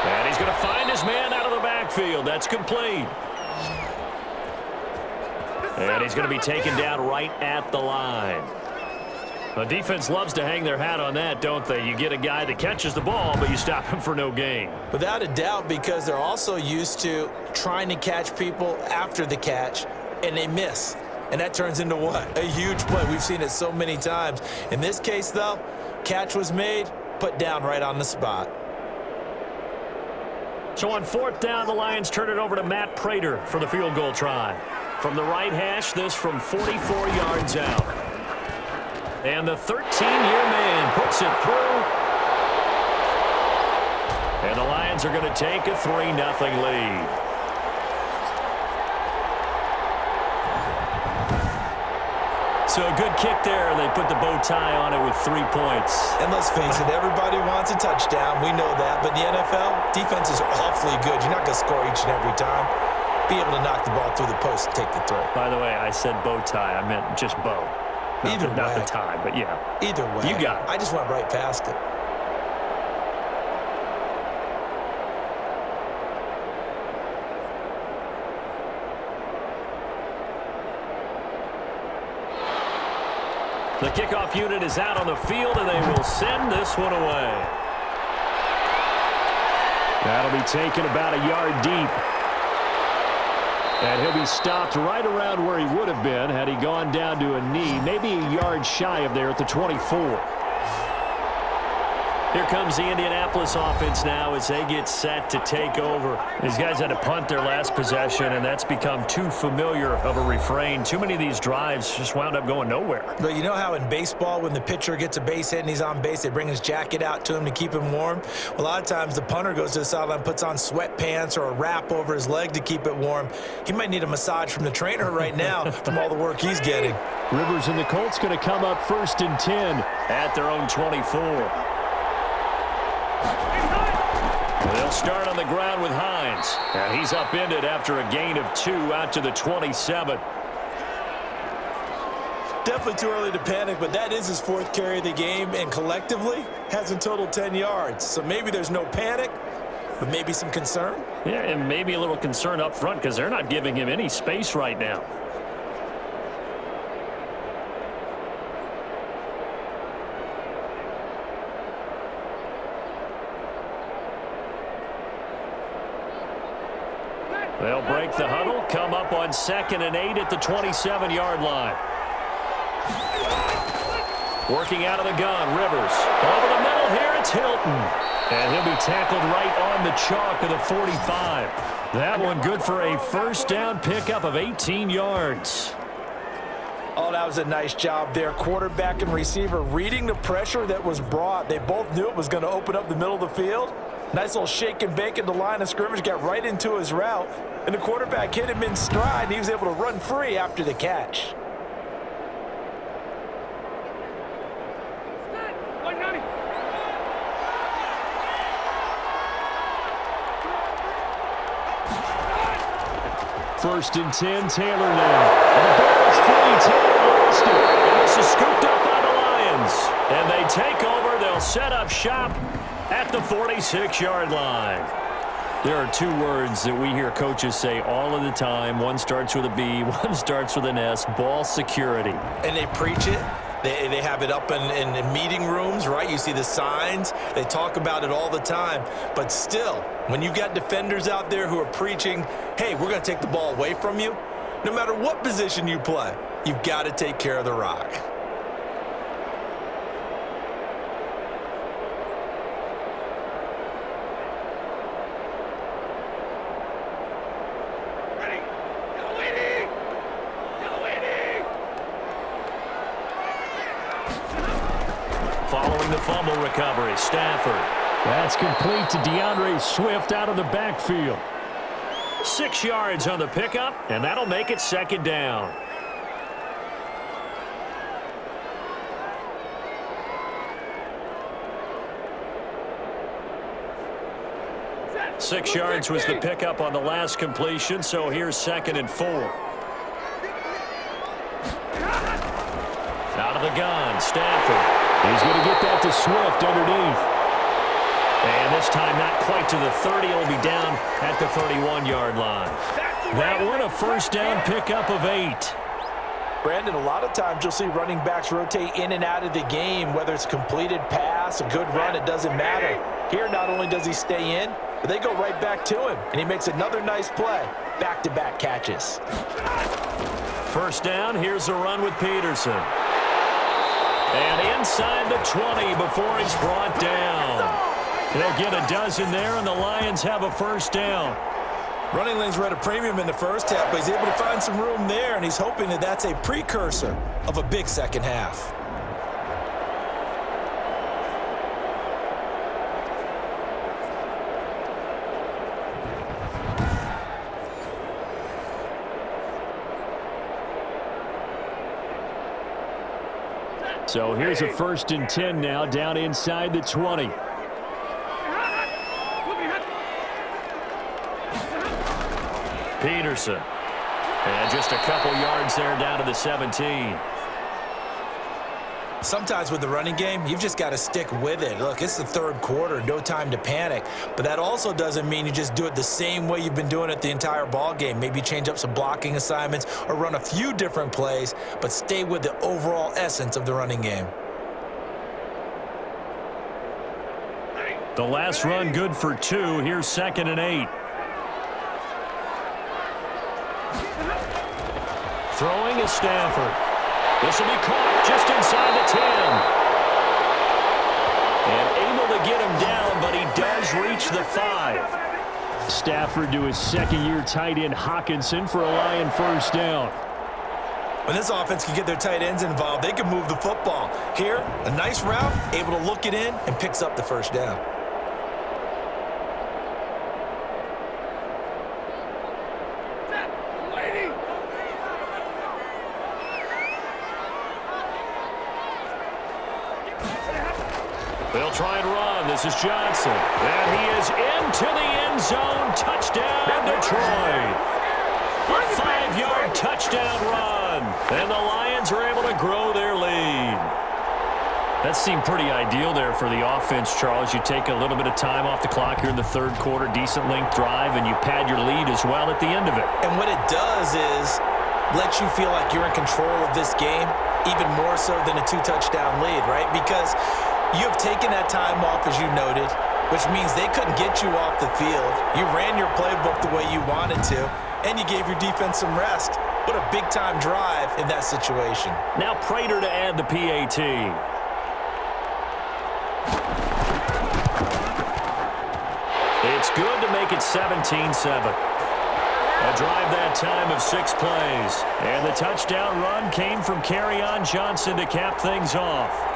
And he's going to find his man out of the backfield. That's complete. And he's going to be taken down right at the line. The defense loves to hang their hat on that, don't they? You get a guy that catches the ball, but you stop him for no gain. Without a doubt, because they're also used to trying to catch people after the catch, and they miss. And that turns into what? A huge play. We've seen it so many times. In this case, though, catch was made, put down right on the spot. So on 4th down, the Lions turn it over to Matt Prater for the field goal try. From the right hash, this from 44 yards out. And the 13-year man puts it through. And the Lions are going to take a 3-0 lead. So a good kick there, and they put the bow tie on it with 3 points. And let's face it, everybody wants a touchdown. We know that. But in the NFL, defenses are awfully good. You're not going to score each and every time. Be able to knock the ball through the post and take the throw. By the way, I said bow tie. I meant just bow. Not the tie, but yeah. Either way. You got it. I just went right past it. The kickoff unit is out on the field, and they will send this one away. That'll be taken about a yard deep. And he'll be stopped right around where he would have been had he gone down to a knee, maybe a yard shy of there at the 24. Here comes the Indianapolis offense now as they get set to take over. These guys had to punt their last possession, and that's become too familiar of a refrain. Too many of these drives just wound up going nowhere. But you know how in baseball, when the pitcher gets a base hit and he's on base, they bring his jacket out to him to keep him warm? A lot of times the punter goes to the sideline, puts on sweatpants or a wrap over his leg to keep it warm. He might need a massage from the trainer right now from all the work he's getting. Rivers and the Colts going to come up 1st and 10 at their own 24. They'll start on the ground with Hines. And he's upended after a gain of 2 out to the 27. Definitely too early to panic, but that is his 4th carry of the game, and collectively has in total 10 yards. So maybe there's no panic, but maybe some concern. Yeah, and maybe a little concern up front because they're not giving him any space right now. They'll break the huddle, come up on 2nd and 8 at the 27-yard line. Working out of the gun, Rivers. Over the middle here, it's Hilton. And he'll be tackled right on the chalk of the 45. That one good for a 1st down pickup of 18 yards. Oh, that was a nice job there. Quarterback and receiver reading the pressure that was brought. They both knew it was going to open up the middle of the field. Nice little shake and bake at the line of scrimmage, got right into his route, and the quarterback hit him in stride, and he was able to run free after the catch. First and 10, Taylor now. And the ball is free. Taylor lost it. And this is scooped up by the Lions. And they take over. They'll set up shop at the 46-yard line. There are 2 words that we hear coaches say all of the time. One starts with a B, one starts with an S, ball security. And they preach it. They have it up in meeting rooms, right? You see the signs. They talk about it all the time. But still, when you've got defenders out there who are preaching, hey, we're going to take the ball away from you, no matter what position you play, you've got to take care of the rock. Following the fumble recovery, Stafford. That's complete to DeAndre Swift out of the backfield. 6 yards on the pickup, and that'll make it 2nd down. Six yards was the pickup on the last completion, so here's 2nd and 4. Out of the gun, Stafford. He's going to get that to Swift underneath. And this time not quite to the 30. It'll be down at the 31-yard line. That one a first down pickup of 8. Brandon, a lot of times you'll see running backs rotate in and out of the game, whether it's a completed pass, a good run, it doesn't matter. Here, not only does he stay in, but they go right back to him, and he makes another nice play. Back-to-back catches. First down, here's a run with Peterson. And inside the 20 before he's brought down. They'll get a dozen there, and the Lions have a first down. Running lanes were at a premium in the first half, but he's able to find some room there, and he's hoping that that's a precursor of a big second half. So here's a 1st and 10 now, down inside the 20. Peterson. And just a couple yards there down to the 17. Sometimes with the running game, you've just got to stick with it. Look, it's the third quarter, no time to panic. But that also doesn't mean you just do it the same way you've been doing it the entire ball game. Maybe change up some blocking assignments or run a few different plays, but stay with the overall essence of the running game. The last run good for 2. Here's 2nd and 8. Throwing is Stafford. This will be caught just inside the 10. And able to get him down, but he does reach the 5. Stafford to his second-year tight end Hawkinson for a Lion first down. When this offense can get their tight ends involved, they can move the football. Here, a nice route, able to look it in, and picks up the first down. They'll try and run. This is Johnson. And he is into the end zone. Touchdown, Detroit. A 5-yard touchdown run. And the Lions are able to grow their lead. That seemed pretty ideal there for the offense, Charles. You take a little bit of time off the clock here in the third quarter, decent length drive, and you pad your lead as well at the end of it. And what it does is let you feel like you're in control of this game, even more so than a 2-touchdown lead, right? Because you have taken that time off, as you noted, which means they couldn't get you off the field. You ran your playbook the way you wanted to, and you gave your defense some rest. What a big-time drive in that situation. Now Prater to add the PAT. It's good to make it 17-7. A drive that time of 6 plays. And the touchdown run came from Kerryon Johnson to cap things off.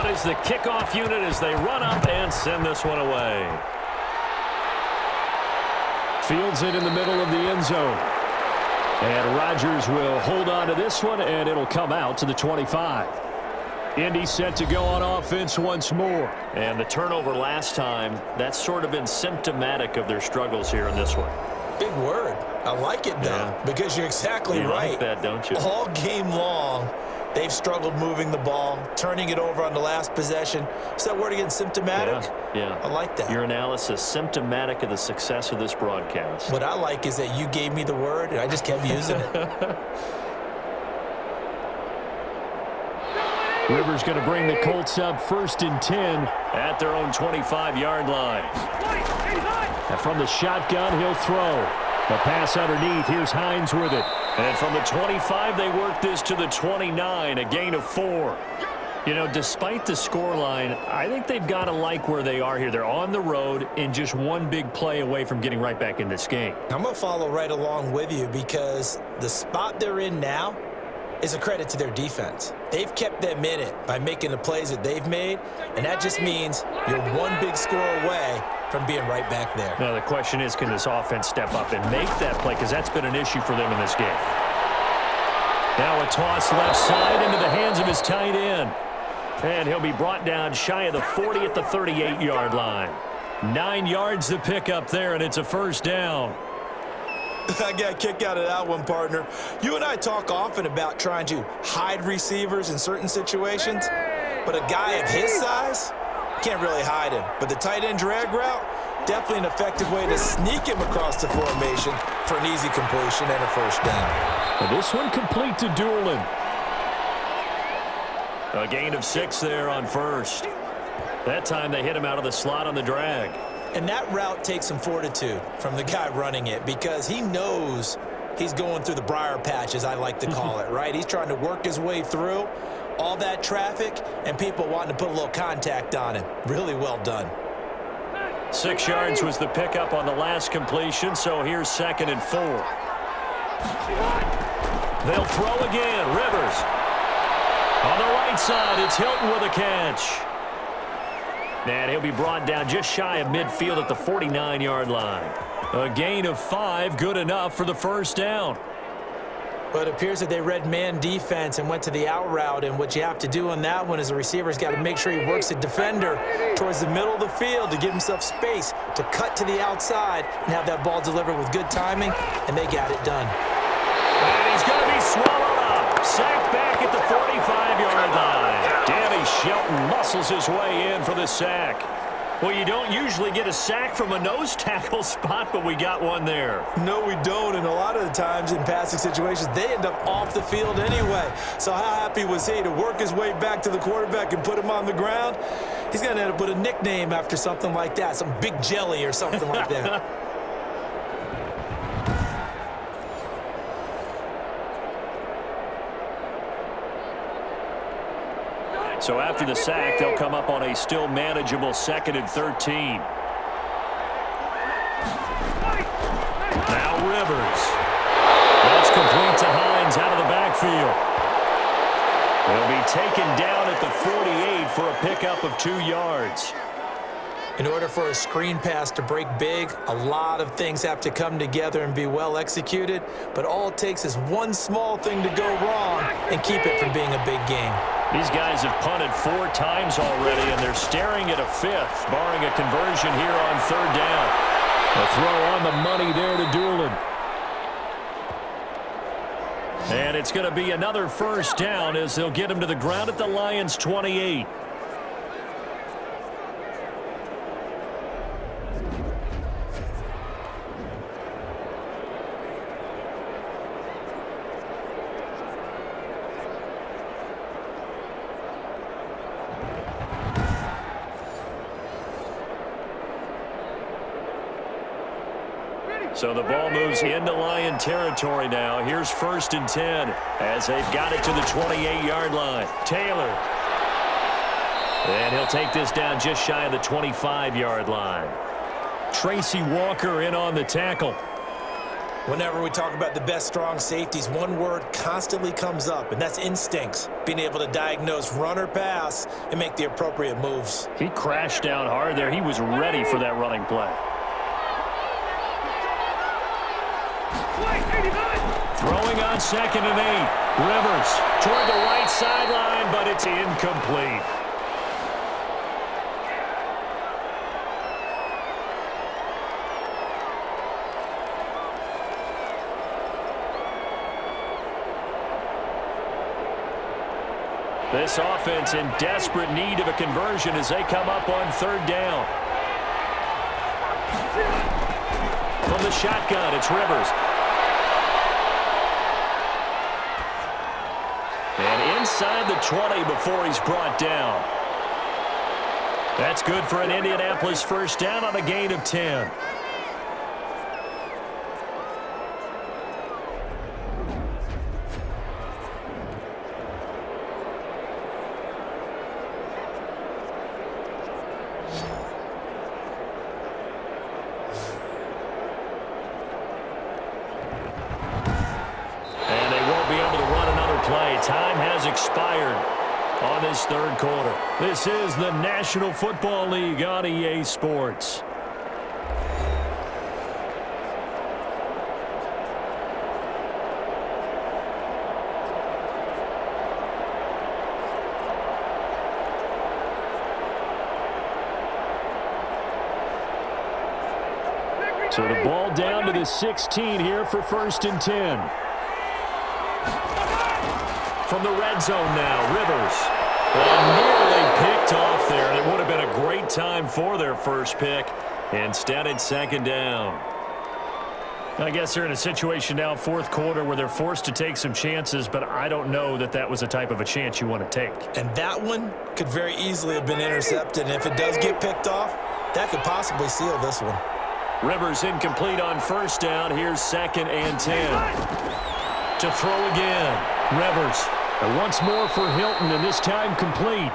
Out is the kickoff unit as they run up and send this one away. Fields it in the middle of the end zone. And Rodgers will hold on to this one, and it'll come out to the 25. Indy set to go on offense once more. And the turnover last time, that's sort of been symptomatic of their struggles here in this one. Big word. I like it, though, because you're exactly right. You like that, don't you? All game long, they've struggled moving the ball, turning it over on the last possession. Is that word again, symptomatic? Yeah. I like that. Your analysis, symptomatic of the success of this broadcast. What I like is that you gave me the word, and I just kept using it. Rivers going to bring the Colts up 1st and 10 at their own 25-yard line. And from the shotgun, he'll throw. The pass underneath. Here's Hines with it. And from the 25, they work this to the 29, a gain of 4. You know, despite the scoreline, I think they've got to like where they are here. They're on the road and just one big play away from getting right back in this game. I'm going to follow right along with you because the spot they're in now is a credit to their defense. They've kept them in it by making the plays that they've made, and that just means you're one big score away from being right back there. Now, the question is, can this offense step up and make that play? Because that's been an issue for them in this game. Now a toss left side into the hands of his tight end. And he'll be brought down shy of the 40 at the 38-yard line. 9 yards to pick up there, and it's a first down. I got a kick out of that one, partner. You and I talk often about trying to hide receivers in certain situations, but a guy of his size can't really hide him. But the tight end drag route, definitely an effective way to sneak him across the formation for an easy completion and a first down. Well, this one complete to Doolin. A gain of 6 there on first. That time they hit him out of the slot on the drag. And that route takes some fortitude from the guy running it because he knows he's going through the briar patch, as I like to call it, right? He's trying to work his way through all that traffic and people wanting to put a little contact on him. Really well done. 6 yards was the pickup on the last completion, so here's 2nd and 4. They'll throw again. Rivers. On the right side, it's Hilton with a catch. And he'll be brought down just shy of midfield at the 49-yard line. A gain of 5, good enough for the first down. But it appears that they read man defense and went to the out route, and what you have to do on that one is the receiver's got to make sure he works the defender towards the middle of the field to give himself space to cut to the outside and have that ball delivered with good timing, and they got it done. And he's going to be swallowed up. Sacked back at the 45-yard line. Danny Shelton muscles his way in for the sack. Well, you don't usually get a sack from a nose tackle spot, but we got one there. No, we don't, and a lot of the times in passing situations, they end up off the field anyway. So how happy was he to work his way back to the quarterback and put him on the ground? He's going to end up with a nickname after something like that, some Big Jelly or something like that. So after the sack, they'll come up on a still manageable 2nd and 13. Now Rivers. That's complete to Hines out of the backfield. He'll be taken down at the 48 for a pickup of 2 yards. In order for a screen pass to break big, a lot of things have to come together and be well executed, but all it takes is one small thing to go wrong and keep it from being a big game. These guys have punted 4 times already, and they're staring at a 5th, barring a conversion here on 3rd down. A throw on the money there to Doolin. And it's going to be another first down as they'll get him to the ground at the Lions' 28. So the ball moves into Lion territory now. Here's 1st and 10 as they've got it to the 28-yard line. Taylor. And he'll take this down just shy of the 25-yard line. Tracy Walker in on the tackle. Whenever we talk about the best strong safeties, one word constantly comes up, and that's instincts. Being able to diagnose run or pass and make the appropriate moves. He crashed down hard there. He was ready for that running play. Throwing on 2nd and 8. Rivers toward the right sideline, but it's incomplete. This offense in desperate need of a conversion as they come up on 3rd down. From the shotgun, it's Rivers. And inside the 20 before he's brought down. That's good for an Indianapolis first down on a gain of 10. expired on this third quarter. This is the National Football League on EA Sports. So the ball down to the 16 here for 1st and 10. From the red zone now, Rivers. Nearly picked off there, and it would have been a great time for their first pick. Instead, it's 2nd down. I guess they're in a situation now, 4th quarter, where they're forced to take some chances, but I don't know that that was the type of a chance you want to take. And that one could very easily have been intercepted, and if it does get picked off, that could possibly seal this one. Rivers incomplete on 1st down. Here's 2nd and 10. To throw again. Rivers. And once more for Hilton, and this time complete.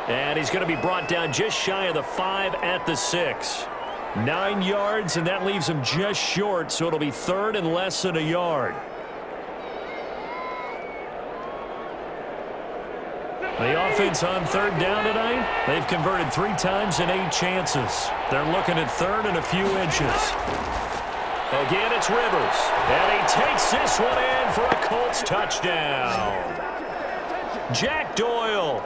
And he's going to be brought down just shy of the 5 at the 6. 9 yards, and that leaves him just short, so it'll be 3rd and less than a yard. The offense on 3rd down tonight, they've converted 3 times in 8 chances. They're looking at 3rd and a few inches. Again, it's Rivers. And he takes this one in for a Colts touchdown. Jack Doyle,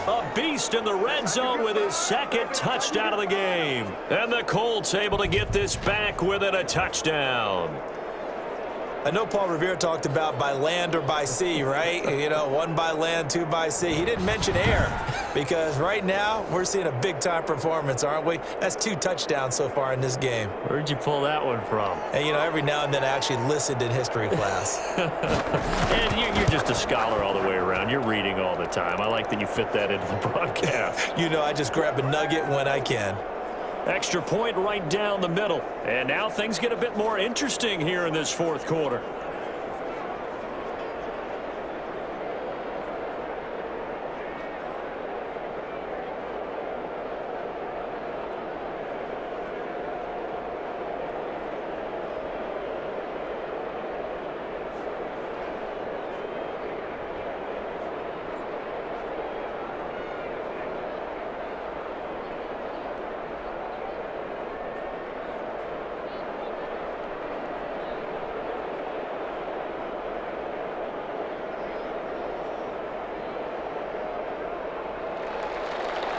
a beast in the red zone with his 2nd touchdown of the game. And the Colts able to get this back within a touchdown. I know Paul Revere talked about by land or by sea, right? You know, 1 by land, 2 by sea. He didn't mention air because right now we're seeing a big-time performance, aren't we? That's 2 touchdowns so far in this game. Where'd you pull that one from? And, you know, every now and then I actually listened in history class. And you're just a scholar all the way around. You're reading all the time. I like that you fit that into the broadcast. You know, I just grab a nugget when I can. Extra point right down the middle. And now things get a bit more interesting here in this 4th quarter.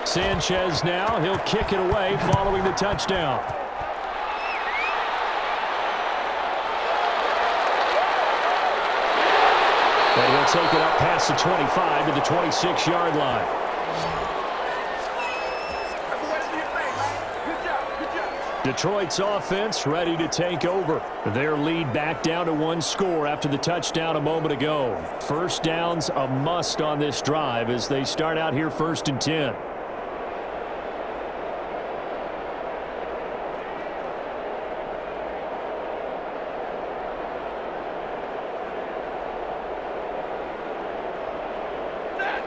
Sanchez now, he'll kick it away following the touchdown. And he'll take it up past the 25 to the 26-yard line. Detroit's offense ready to take over. Their lead back down to 1 score after the touchdown a moment ago. 1st down's a must on this drive as they start out here 1st and 10.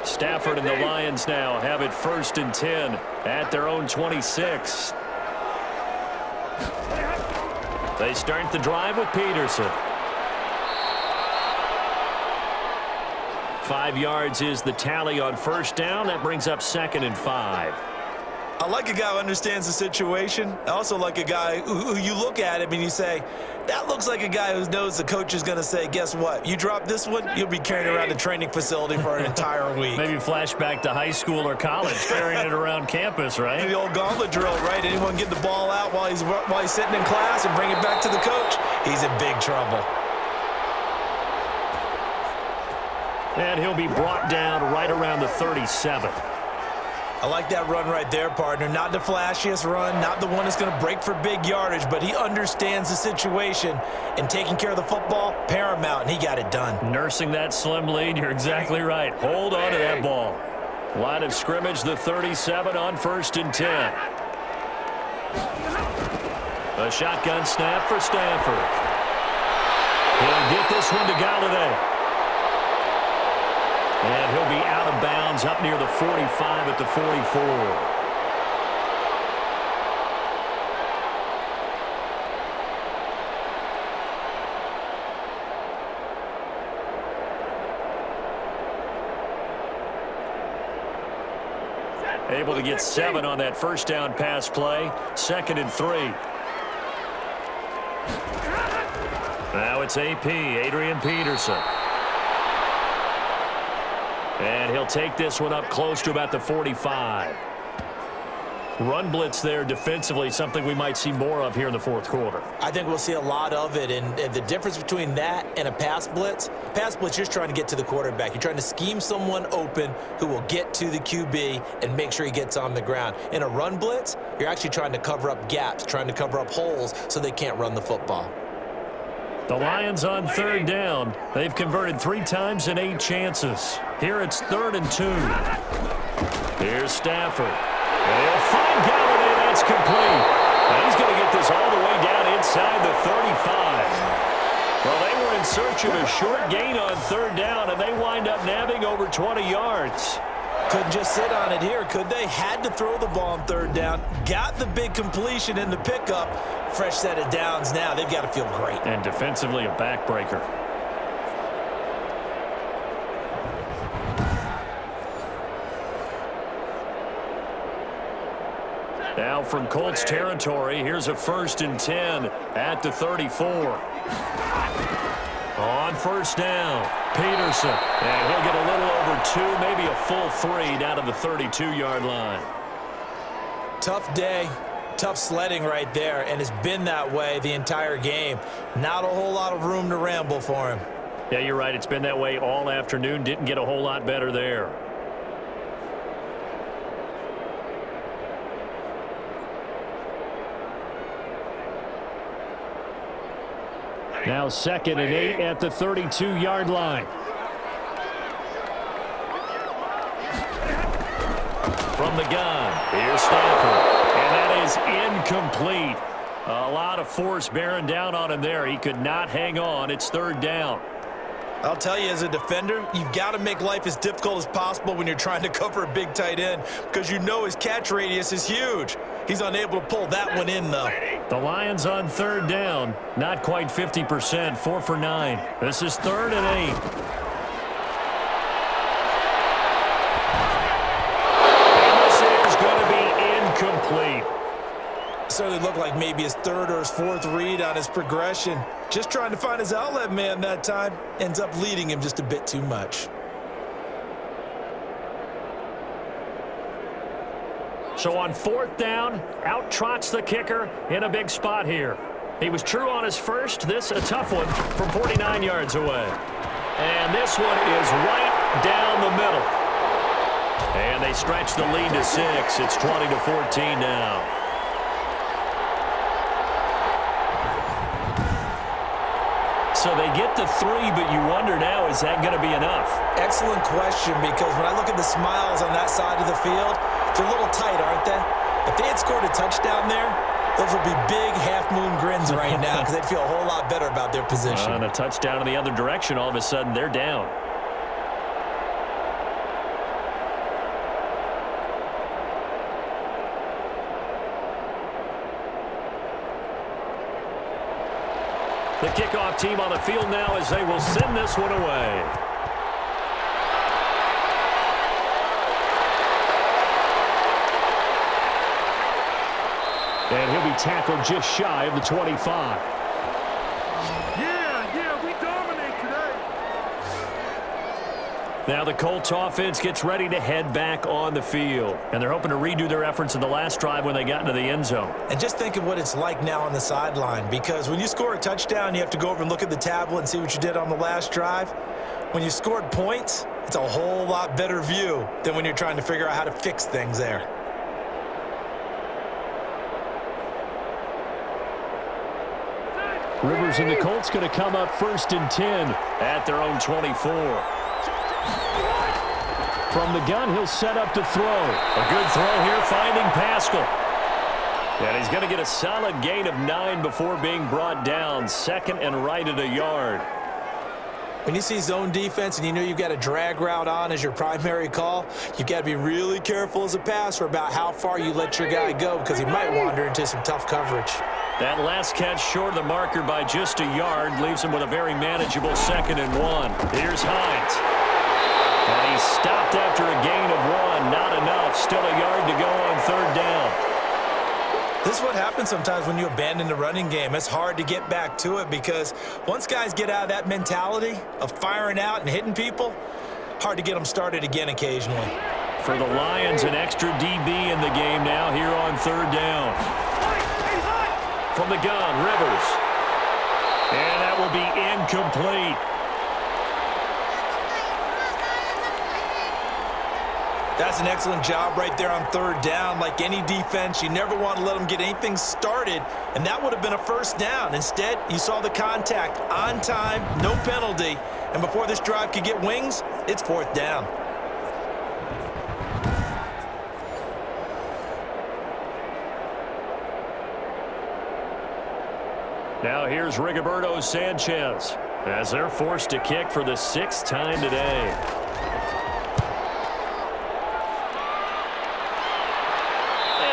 Stafford and the Lions now have it 1st and 10 at their own 26. They start the drive with Peterson. 5 yards is the tally on 1st down. That brings up 2nd and 5. I like a guy who understands the situation. I also like a guy who you look at him and you say, that looks like a guy who knows the coach is going to say, guess what? You drop this one, you'll be carrying around the training facility for an entire week. Maybe flashback to high school or college, carrying it around campus, right? The old gauntlet drill, right? Anyone get the ball out while he's sitting in class and bring it back to the coach? He's in big trouble. And he'll be brought down right around the 37. I like that run right there, partner. Not the flashiest run, not the one that's going to break for big yardage, but he understands the situation, and taking care of the football, paramount, and he got it done. Nursing that slim lead, you're exactly right. Hold on to that ball. Line of scrimmage, the 37 on 1st and 10. A shotgun snap for Stafford. He'll get this one to Galladay. And he'll be out of bounds up near the 45 at the 44. Able to get 7 on that first down pass play. 2nd and 3. Now it's AP, Adrian Peterson. And he'll take this one up close to about the 45. Run blitz there defensively, something we might see more of here in the fourth quarter. I think we'll see a lot of it, and the difference between that and a pass blitz, you're just trying to get to the quarterback. You're trying to scheme someone open who will get to the QB and make sure he gets on the ground. In a run blitz, you're actually trying to cover up gaps, trying to cover up holes so they can't run the football. The Lions on 3rd down. They've converted 3 times in 8 chances. Here it's 3rd and 2. Here's Stafford. And he'll find Galladay. That's complete. And he's going to get this all the way down inside the 35. Well, they were in search of a short gain on 3rd down, and they wind up nabbing over 20 yards. Couldn't just sit on it here, could they? Had to throw the ball on 3rd down. Got the big completion in the pickup. Fresh set of downs now. They've got to feel great. And defensively, a backbreaker. Now from Colts territory, here's a 1st and 10 at the 34. On 1st down, Peterson. And he'll get a little over 2, maybe a full 3 down to the 32-yard line. Tough day, tough sledding right there, and it's been that way the entire game. Not a whole lot of room to ramble for him. Yeah, you're right. It's been that way all afternoon. Didn't get a whole lot better there. Now 2nd and 8 at the 32-yard line. From the gun, here's Stafford. And that is incomplete. A lot of force bearing down on him there. He could not hang on. It's 3rd down. I'll tell you, as a defender, you've got to make life as difficult as possible when you're trying to cover a big tight end because you know his catch radius is huge. He's unable to pull that one in, though. The Lions on 3rd down. Not quite 50%. 4 for 9. This is 3rd and 8. And this is going to be incomplete. Certainly looked like maybe his 3rd or his 4th read on his progression. Just trying to find his outlet man that time. Ends up leading him just a bit too much. So on 4th down, out trots the kicker in a big spot here. He was true on his first. This a tough one from 49 yards away. And this one is right down the middle. And they stretch the lead to 6. It's 20-14 now. So they get the 3, but you wonder now, is that going to be enough? Excellent question, because when I look at the smiles on that side of the field, they're a little tight, aren't they? If they had scored a touchdown there, those would be big half-moon grins right now because they'd feel a whole lot better about their position. And a touchdown in the other direction, all of a sudden they're down. The kickoff team on the field now as they will send this one away. And he'll be tackled just shy of the 25. Yeah, we dominate today. Now the Colts offense gets ready to head back on the field. And they're hoping to redo their efforts in the last drive when they got into the end zone. And just think of what it's like now on the sideline, because when you score a touchdown, you have to go over and look at the tablet and see what you did on the last drive. When you scored points, it's a whole lot better view than when you're trying to figure out how to fix things there. Rivers and the Colts going to come up 1st and 10 at their own 24. From the gun, he'll set up to throw. A good throw here, finding Pascal. And he's going to get a solid gain of 9 before being brought down. 2nd and right at a yard. When you see zone defense and you know you've got a drag route on as your primary call, you've got to be really careful as a passer about how far you let your guy go because he might wander into some tough coverage. That last catch short of the marker by just a yard leaves him with a very manageable 2nd and 1. Here's Hines. And he's stopped after a gain of 1. Not enough. Still a yard 5 to go on 3rd down. This is what happens sometimes when you abandon the running game. It's hard to get back to it because once guys get out of that mentality of firing out and hitting people, hard to get them started again occasionally. For the Lions, an extra DB in the game now here on 3rd down. From the gun, Rivers. And that will be incomplete. That's an excellent job right there on 3rd down. Like any defense, you never want to let them get anything started, and that would have been a 1st down. Instead, you saw the contact on time, no penalty, and before this drive could get wings, it's 4th down. Now here's Rigoberto Sanchez as they're forced to kick for the 6th time today.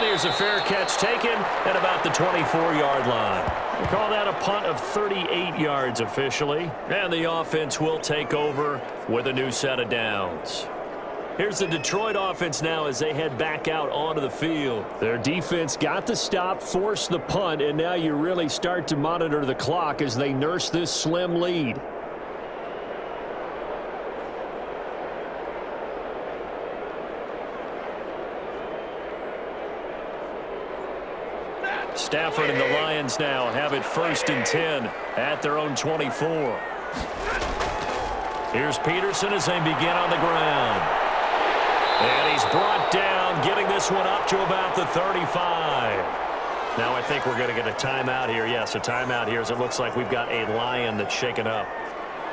Here's a fair catch taken at about the 24-yard line. We'll call that a punt of 38 yards officially. And the offense will take over with a new set of downs. Here's the Detroit offense now as they head back out onto the field. Their defense got the stop, forced the punt, and now you really start to monitor the clock as they nurse this slim lead. Stafford and the Lions now have it 1st and 10 at their own 24. Here's Peterson as they begin on the ground. And he's brought down, getting this one up to about the 35. Now I think we're going to get a timeout here. Yes, a timeout here as it looks like we've got a Lion that's shaken up.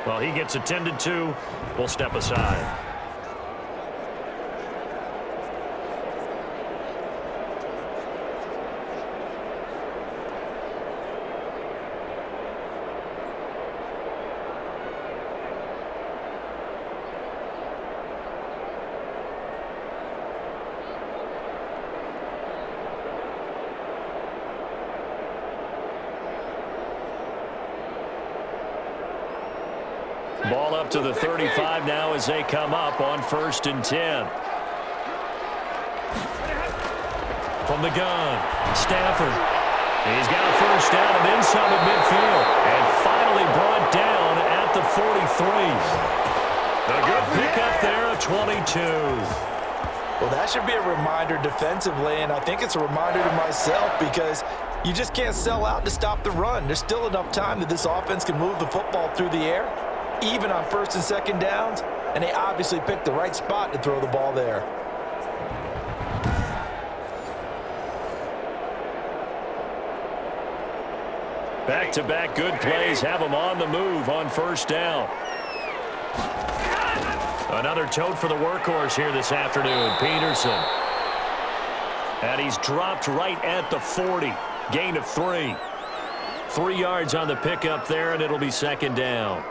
Well, he gets attended to. We'll step aside. Ball up to the 35 now as they come up on 1st and 10. From the gun, Stafford. He's got a 1st down and then some at midfield. And finally brought down at the 43. A good pickup there of 22. Well, that should be a reminder defensively, and I think it's a reminder to myself because you just can't sell out to stop the run. There's still enough time that this offense can move the football through the air, even on 1st and 2nd downs, and they obviously picked the right spot to throw the ball there. Back-to-back good plays have them on the move on 1st down. Another tote for the workhorse here this afternoon, Peterson. And he's dropped right at the 40. Gain of 3. 3 yards on the pickup there, and it'll be 2nd down.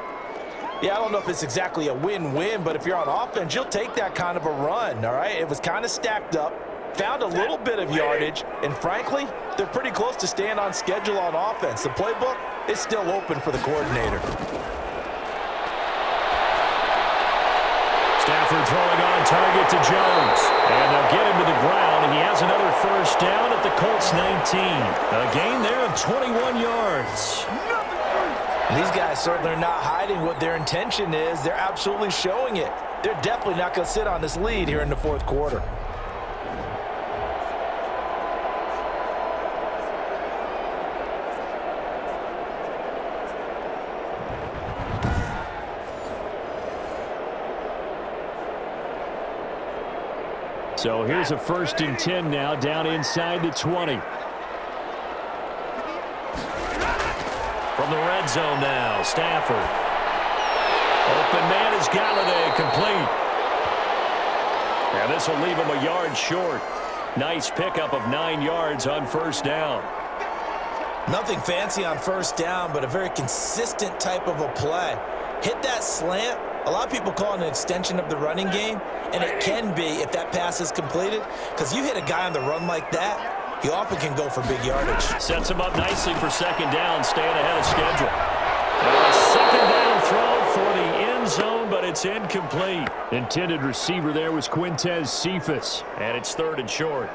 Yeah, I don't know if it's exactly a win-win, but if you're on offense, you'll take that kind of a run, all right? It was kind of stacked up, found a little bit of yardage, and frankly, they're pretty close to staying on schedule on offense. The playbook is still open for the coordinator. Stafford throwing on target to Jones. And they'll get him to the ground, and he has another 1st down at the Colts 19. A gain there of 21 yards. These guys certainly are not hiding what their intention is. They're absolutely showing it. They're definitely not going to sit on this lead here in the 4th quarter. So here's a 1st and 10 now down inside the 20. From the red zone now, Stafford. Open man is Galladay, complete. And this will leave him a yard short. Nice pickup of 9 yards on 1st down. Nothing fancy on 1st down, but a very consistent type of a play. Hit that slant. A lot of people call it an extension of the running game, and it can be if that pass is completed, because you hit a guy on the run like that, he often can go for big yardage. Sets him up nicely for 2nd down, staying ahead of schedule. And a 2nd down throw for the end zone, but it's It's incomplete. Intended receiver there was Quintez Cephas, and it's 3rd and short.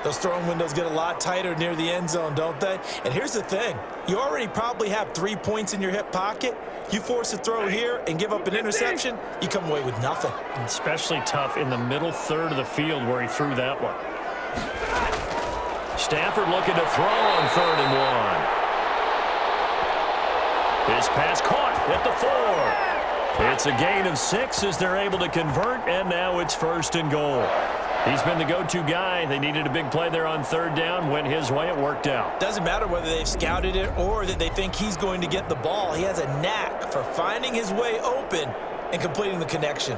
Those throwing windows get a lot tighter near the end zone, don't they? And here's the thing. You already probably have 3 points in your hip pocket. You force a throw here and give up an interception, you come away with nothing. Especially tough in the middle third of the field where he threw that one. Stafford looking to throw on 3rd and 1. His pass caught at the 4. It's a gain of 6 as they're able to convert, and now it's 1st and goal. He's been the go-to guy. They needed a big play there on 3rd down. Went his way. It worked out. Doesn't matter whether they've scouted it or that they think he's going to get the ball. He has a knack for finding his way open and completing the connection.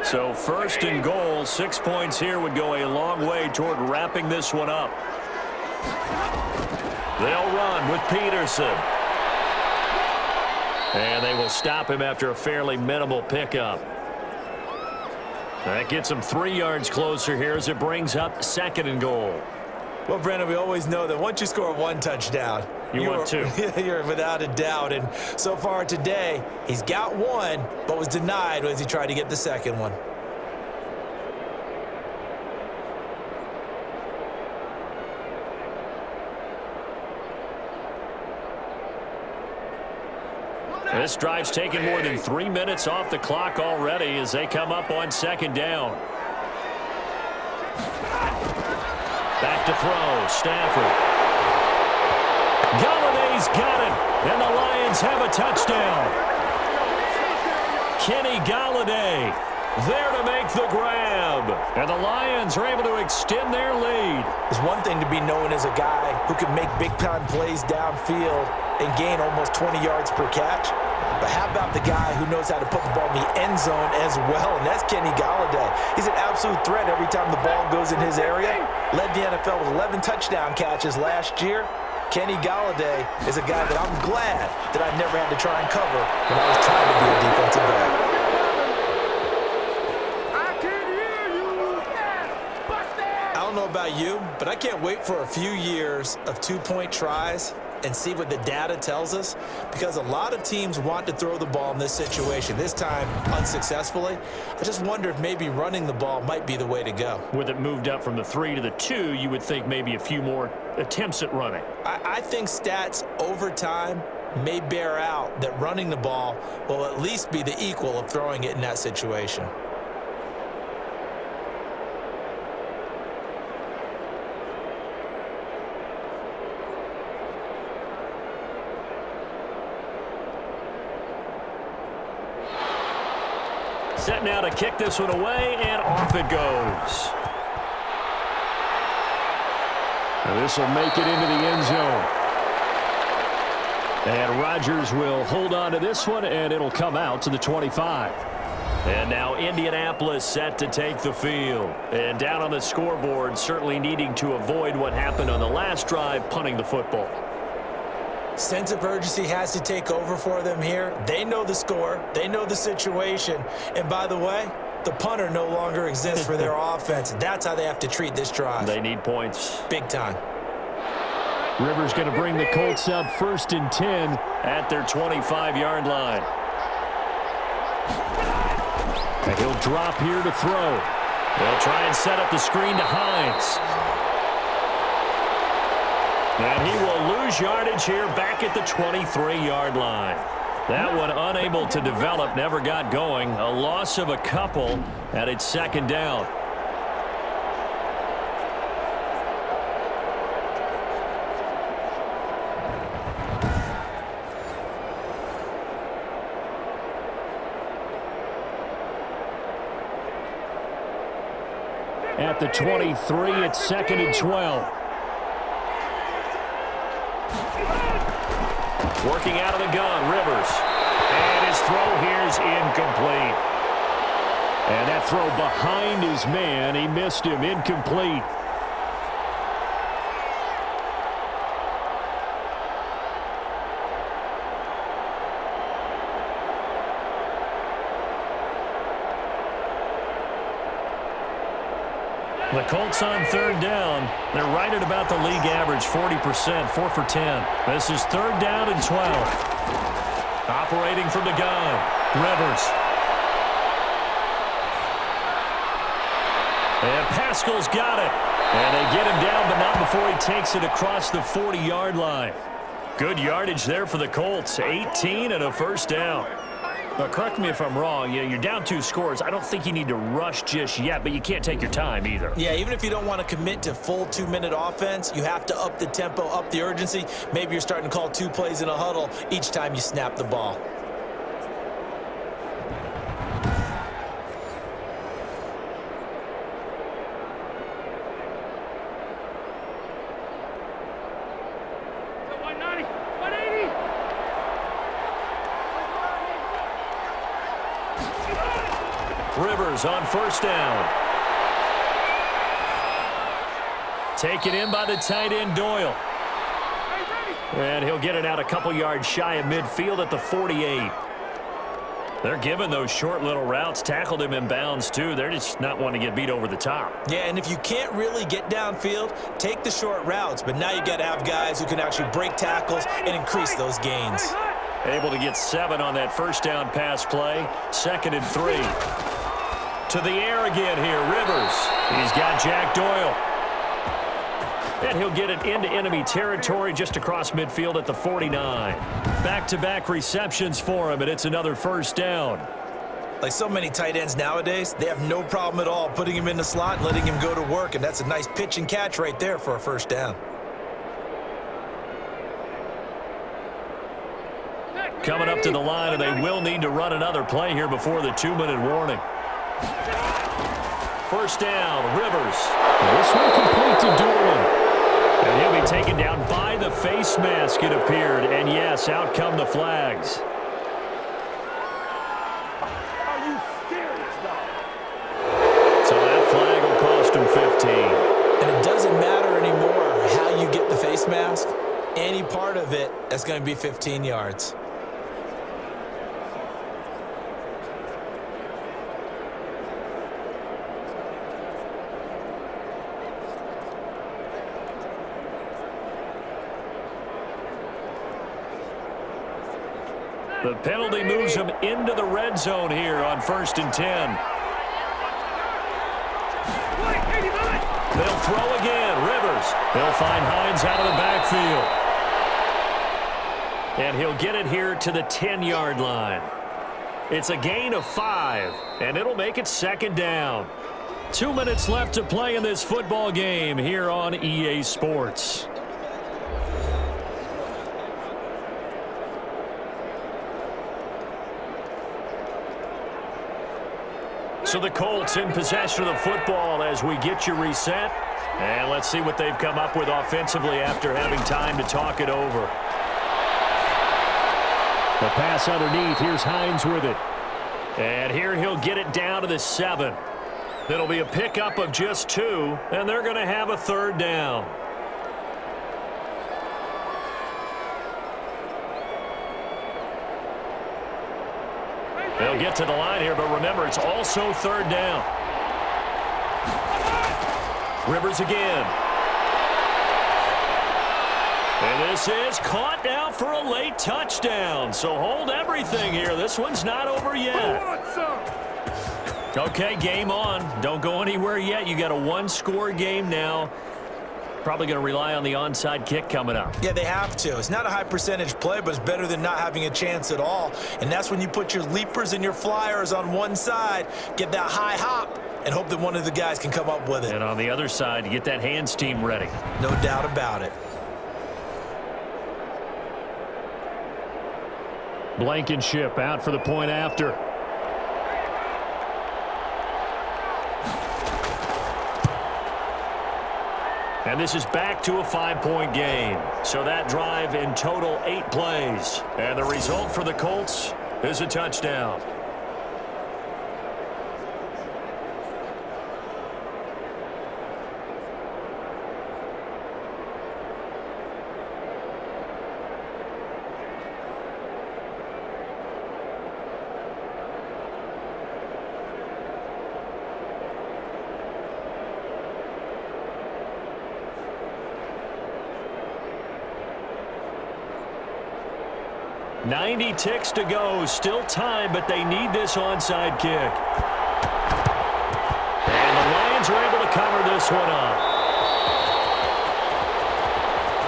So 1st and goal, 6 points here would go a long way toward wrapping this one up. They'll run with Peterson. And they will stop him after a fairly minimal pickup. That gets him 3 yards closer here as it brings up 2nd and goal. Well, Brandon, we always know that once you score 1 touchdown, want 2. You're without a doubt. And so far today, he's got 1, but was denied as he tried to get the 2nd one. This drive's taken more than 3 minutes off the clock already as they come up on 2nd down. Back to throw, Stafford. Galladay's got it, and the Lions have a touchdown. Kenny Galladay there to make the grab, and the Lions are able to extend their lead. It's one thing to be known as a guy who can make big-time plays downfield and gain almost 20 yards per catch. But how about the guy who knows how to put the ball in the end zone as well, and that's Kenny Galladay. He's an absolute threat every time the ball goes in his area. Led the NFL with 11 touchdown catches last year. Kenny Galladay is a guy that I'm glad that I never had to try and cover when I was trying to be a defensive back. I don't know about you, but I can't wait for a few years of 2-point tries and see what the data tells us, because a lot of teams want to throw the ball in this situation, this time unsuccessfully. I just wonder if maybe running the ball might be the way to go. With it moved up from the 3 to the 2, you would think maybe a few more attempts at running. I think stats over time may bear out that running the ball will at least be the equal of throwing it in that situation. Set now to kick this one away, and off it goes. Now this will make it into the end zone. And Rodgers will hold on to this one, and it'll come out to the 25. And now Indianapolis set to take the field. And down on the scoreboard, certainly needing to avoid what happened on the last drive, punting the football. Sense of urgency has to take over for them here. They know the score. They know the situation. And by the way, the punter no longer exists for their offense. That's how they have to treat this drive. They need points. Big time. Rivers going to bring the Colts up 1st and 10 at their 25-yard line. And he'll drop here to throw. They'll try and set up the screen to Hines. And he will lose yardage here back at the 23-yard line. That one unable to develop, never got going. A loss of a couple, and it's 2nd down. At the 23, it's 2nd and 12. Working out of the gun, Rivers. And his throw here is incomplete. And that throw behind his man, he missed him, incomplete. The Colts on third down. They're right at about the league average, 40%, 4 for 10. This is third down and 12. Operating from the gun, Rivers. And Pascal's got it. And they get him down, but not before he takes it across the 40-yard line. Good yardage there for the Colts, 18 and a first down. Now, correct me if I'm wrong. You're down 2 scores. I don't think you need to rush just yet, but you can't take your time either. Yeah, even if you don't want to commit to full 2-minute offense, you have to up the tempo, up the urgency. Maybe you're starting to call 2 plays in a huddle each time you snap the ball. Rivers on first down. Taken in by the tight end, Doyle. And he'll get it out a couple yards shy of midfield at the 48. They're giving those short little routes. Tackled him in bounds, too. They're just not wanting to get beat over the top. Yeah, and if you can't really get downfield, take the short routes. But now you got to have guys who can actually break tackles and increase those gains. Able to get 7 on that first down pass play. 2nd and 3. To the air again here, Rivers. He's got Jack Doyle. And he'll get it into enemy territory just across midfield at the 49. Back-to-back receptions for him, and it's another first down. Like so many tight ends nowadays, they have no problem at all putting him in the slot and letting him go to work, and that's a nice pitch and catch right there for a first down. Coming up to the line, and they will need to run another play here before the 2-minute warning. First down, Rivers. This one complete to Doyle. And he'll be taken down by the face mask, it appeared. And yes, out come the flags. Are you serious now? So that flag will cost him 15. And it doesn't matter anymore how you get the face mask. Any part of it, that's going to be 15 yards. The penalty moves him into the red zone here on 1st and 10. They'll throw again. Rivers. They'll find Hines out of the backfield. And he'll get it here to the 10-yard line. It's a gain of 5, and it'll make it 2nd down. 2 minutes left to play in this football game here on EA Sports. So the Colts in possession of the football as we get you reset. And let's see what they've come up with offensively after having time to talk it over. The pass underneath. Here's Hines with it. And here he'll get it down to the 7. It'll be a pickup of just 2, and they're going to have a 3rd down. They'll get to the line here, but remember, it's also 3rd down. Rivers again. And this is caught now for a late touchdown. So hold everything here. This one's not over yet. Okay, game on. Don't go anywhere yet. You got a 1-score game now. Probably going to rely on the onside kick coming up. Yeah, they have to. It's not a high percentage play, but it's better than not having a chance at all. And that's when you put your leapers and your flyers on one side, get that high hop, and hope that one of the guys can come up with it. And on the other side, you get that hands team ready. No doubt about it. Blankenship out for the point after. And this is back to a 5-point game. So that drive in total 8 plays. And the result for the Colts is a touchdown. 90 ticks to go. Still time, but they need this onside kick. And the Lions are able to cover this one up.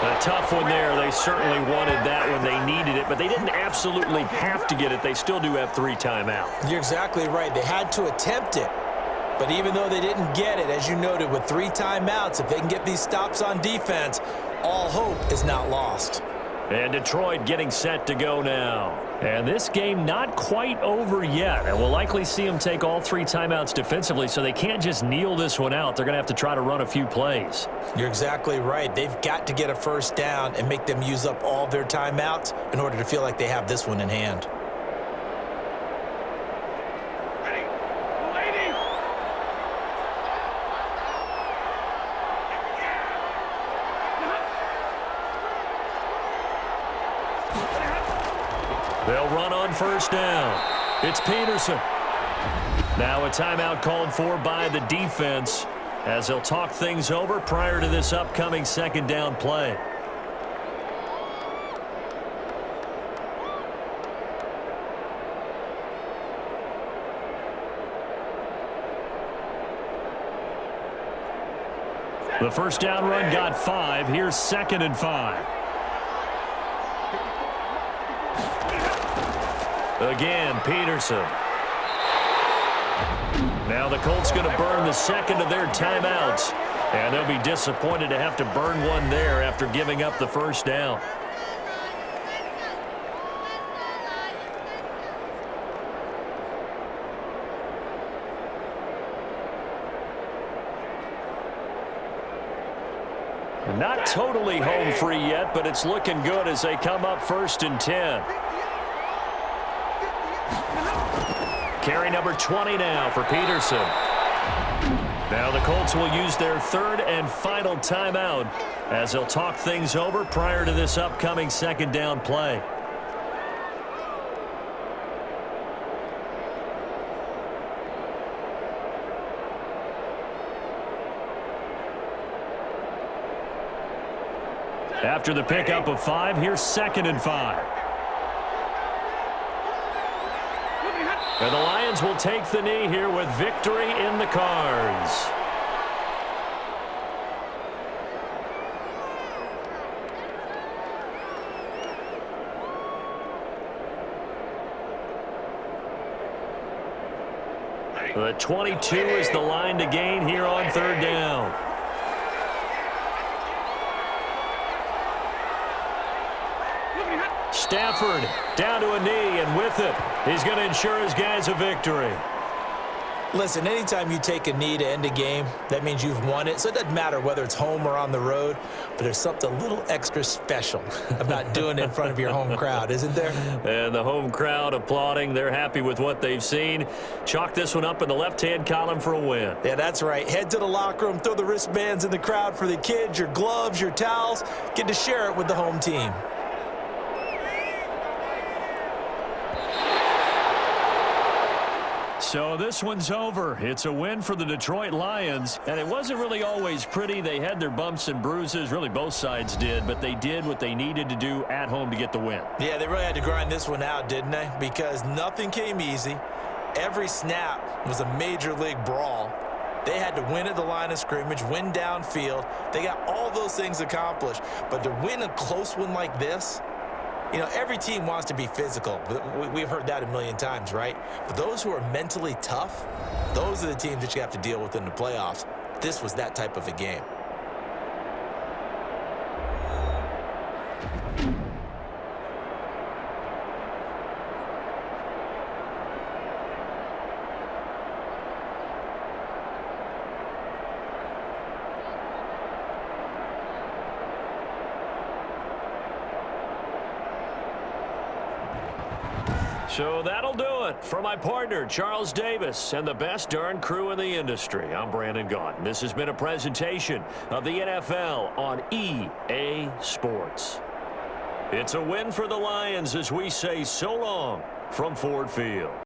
A tough one there. They certainly wanted that when they needed it, but they didn't absolutely have to get it. They still do have 3 timeouts. You're exactly right. They had to attempt it. But even though they didn't get it, as you noted, with 3 timeouts, if they can get these stops on defense, all hope is not lost. And Detroit getting set to go now. And this game not quite over yet. And we'll likely see them take all 3 timeouts defensively, so they can't just kneel this one out. They're going to have to try to run a few plays. You're exactly right. They've got to get a first down and make them use up all their timeouts in order to feel like they have this one in hand. They'll run on first down. It's Peterson. Now a timeout called for by the defense as they'll talk things over prior to this upcoming second down play. The first down run got 5. Here's 2nd and 5. Again, Peterson. Now the Colts going to burn the second of their timeouts. And they'll be disappointed to have to burn one there after giving up the first down. Not totally home free yet, but it's looking good as they come up 1st and 10. Carry number 20 now for Peterson. Now the Colts will use their 3rd and final timeout as they'll talk things over prior to this upcoming second down play. After the pickup of 5, here's 2nd and 5. And the Lions will take the knee here with victory in the cards. The 22 is the line to gain here on 3rd down. Stafford down to a knee, and with it, he's going to ensure his guys a victory. Listen, anytime you take a knee to end a game, that means you've won it. So it doesn't matter whether it's home or on the road, but there's something a little extra special about doing it in front of your home crowd, isn't there? And the home crowd applauding. They're happy with what they've seen. Chalk this one up in the left-hand column for a win. Yeah, that's right. Head to the locker room, throw the wristbands in the crowd for the kids, your gloves, your towels. Get to share it with the home team. So this one's over. It's a win for the Detroit Lions, and it wasn't really always pretty. They had their bumps and bruises. Really, both sides did, but they did what they needed to do at home to get the win. Yeah, they really had to grind this one out, didn't they? Because nothing came easy. Every snap was a major league brawl. They had to win at the line of scrimmage, win downfield. They got all those things accomplished. But to win a close one like this, you know, every team wants to be physical. We've heard that a million times, right? But those who are mentally tough, those are the teams that you have to deal with in the playoffs. This was that type of a game. So that'll do it for my partner, Charles Davis, and the best darn crew in the industry. I'm Brandon Gaudin. This has been a presentation of the NFL on EA Sports. It's a win for the Lions as we say so long from Ford Field.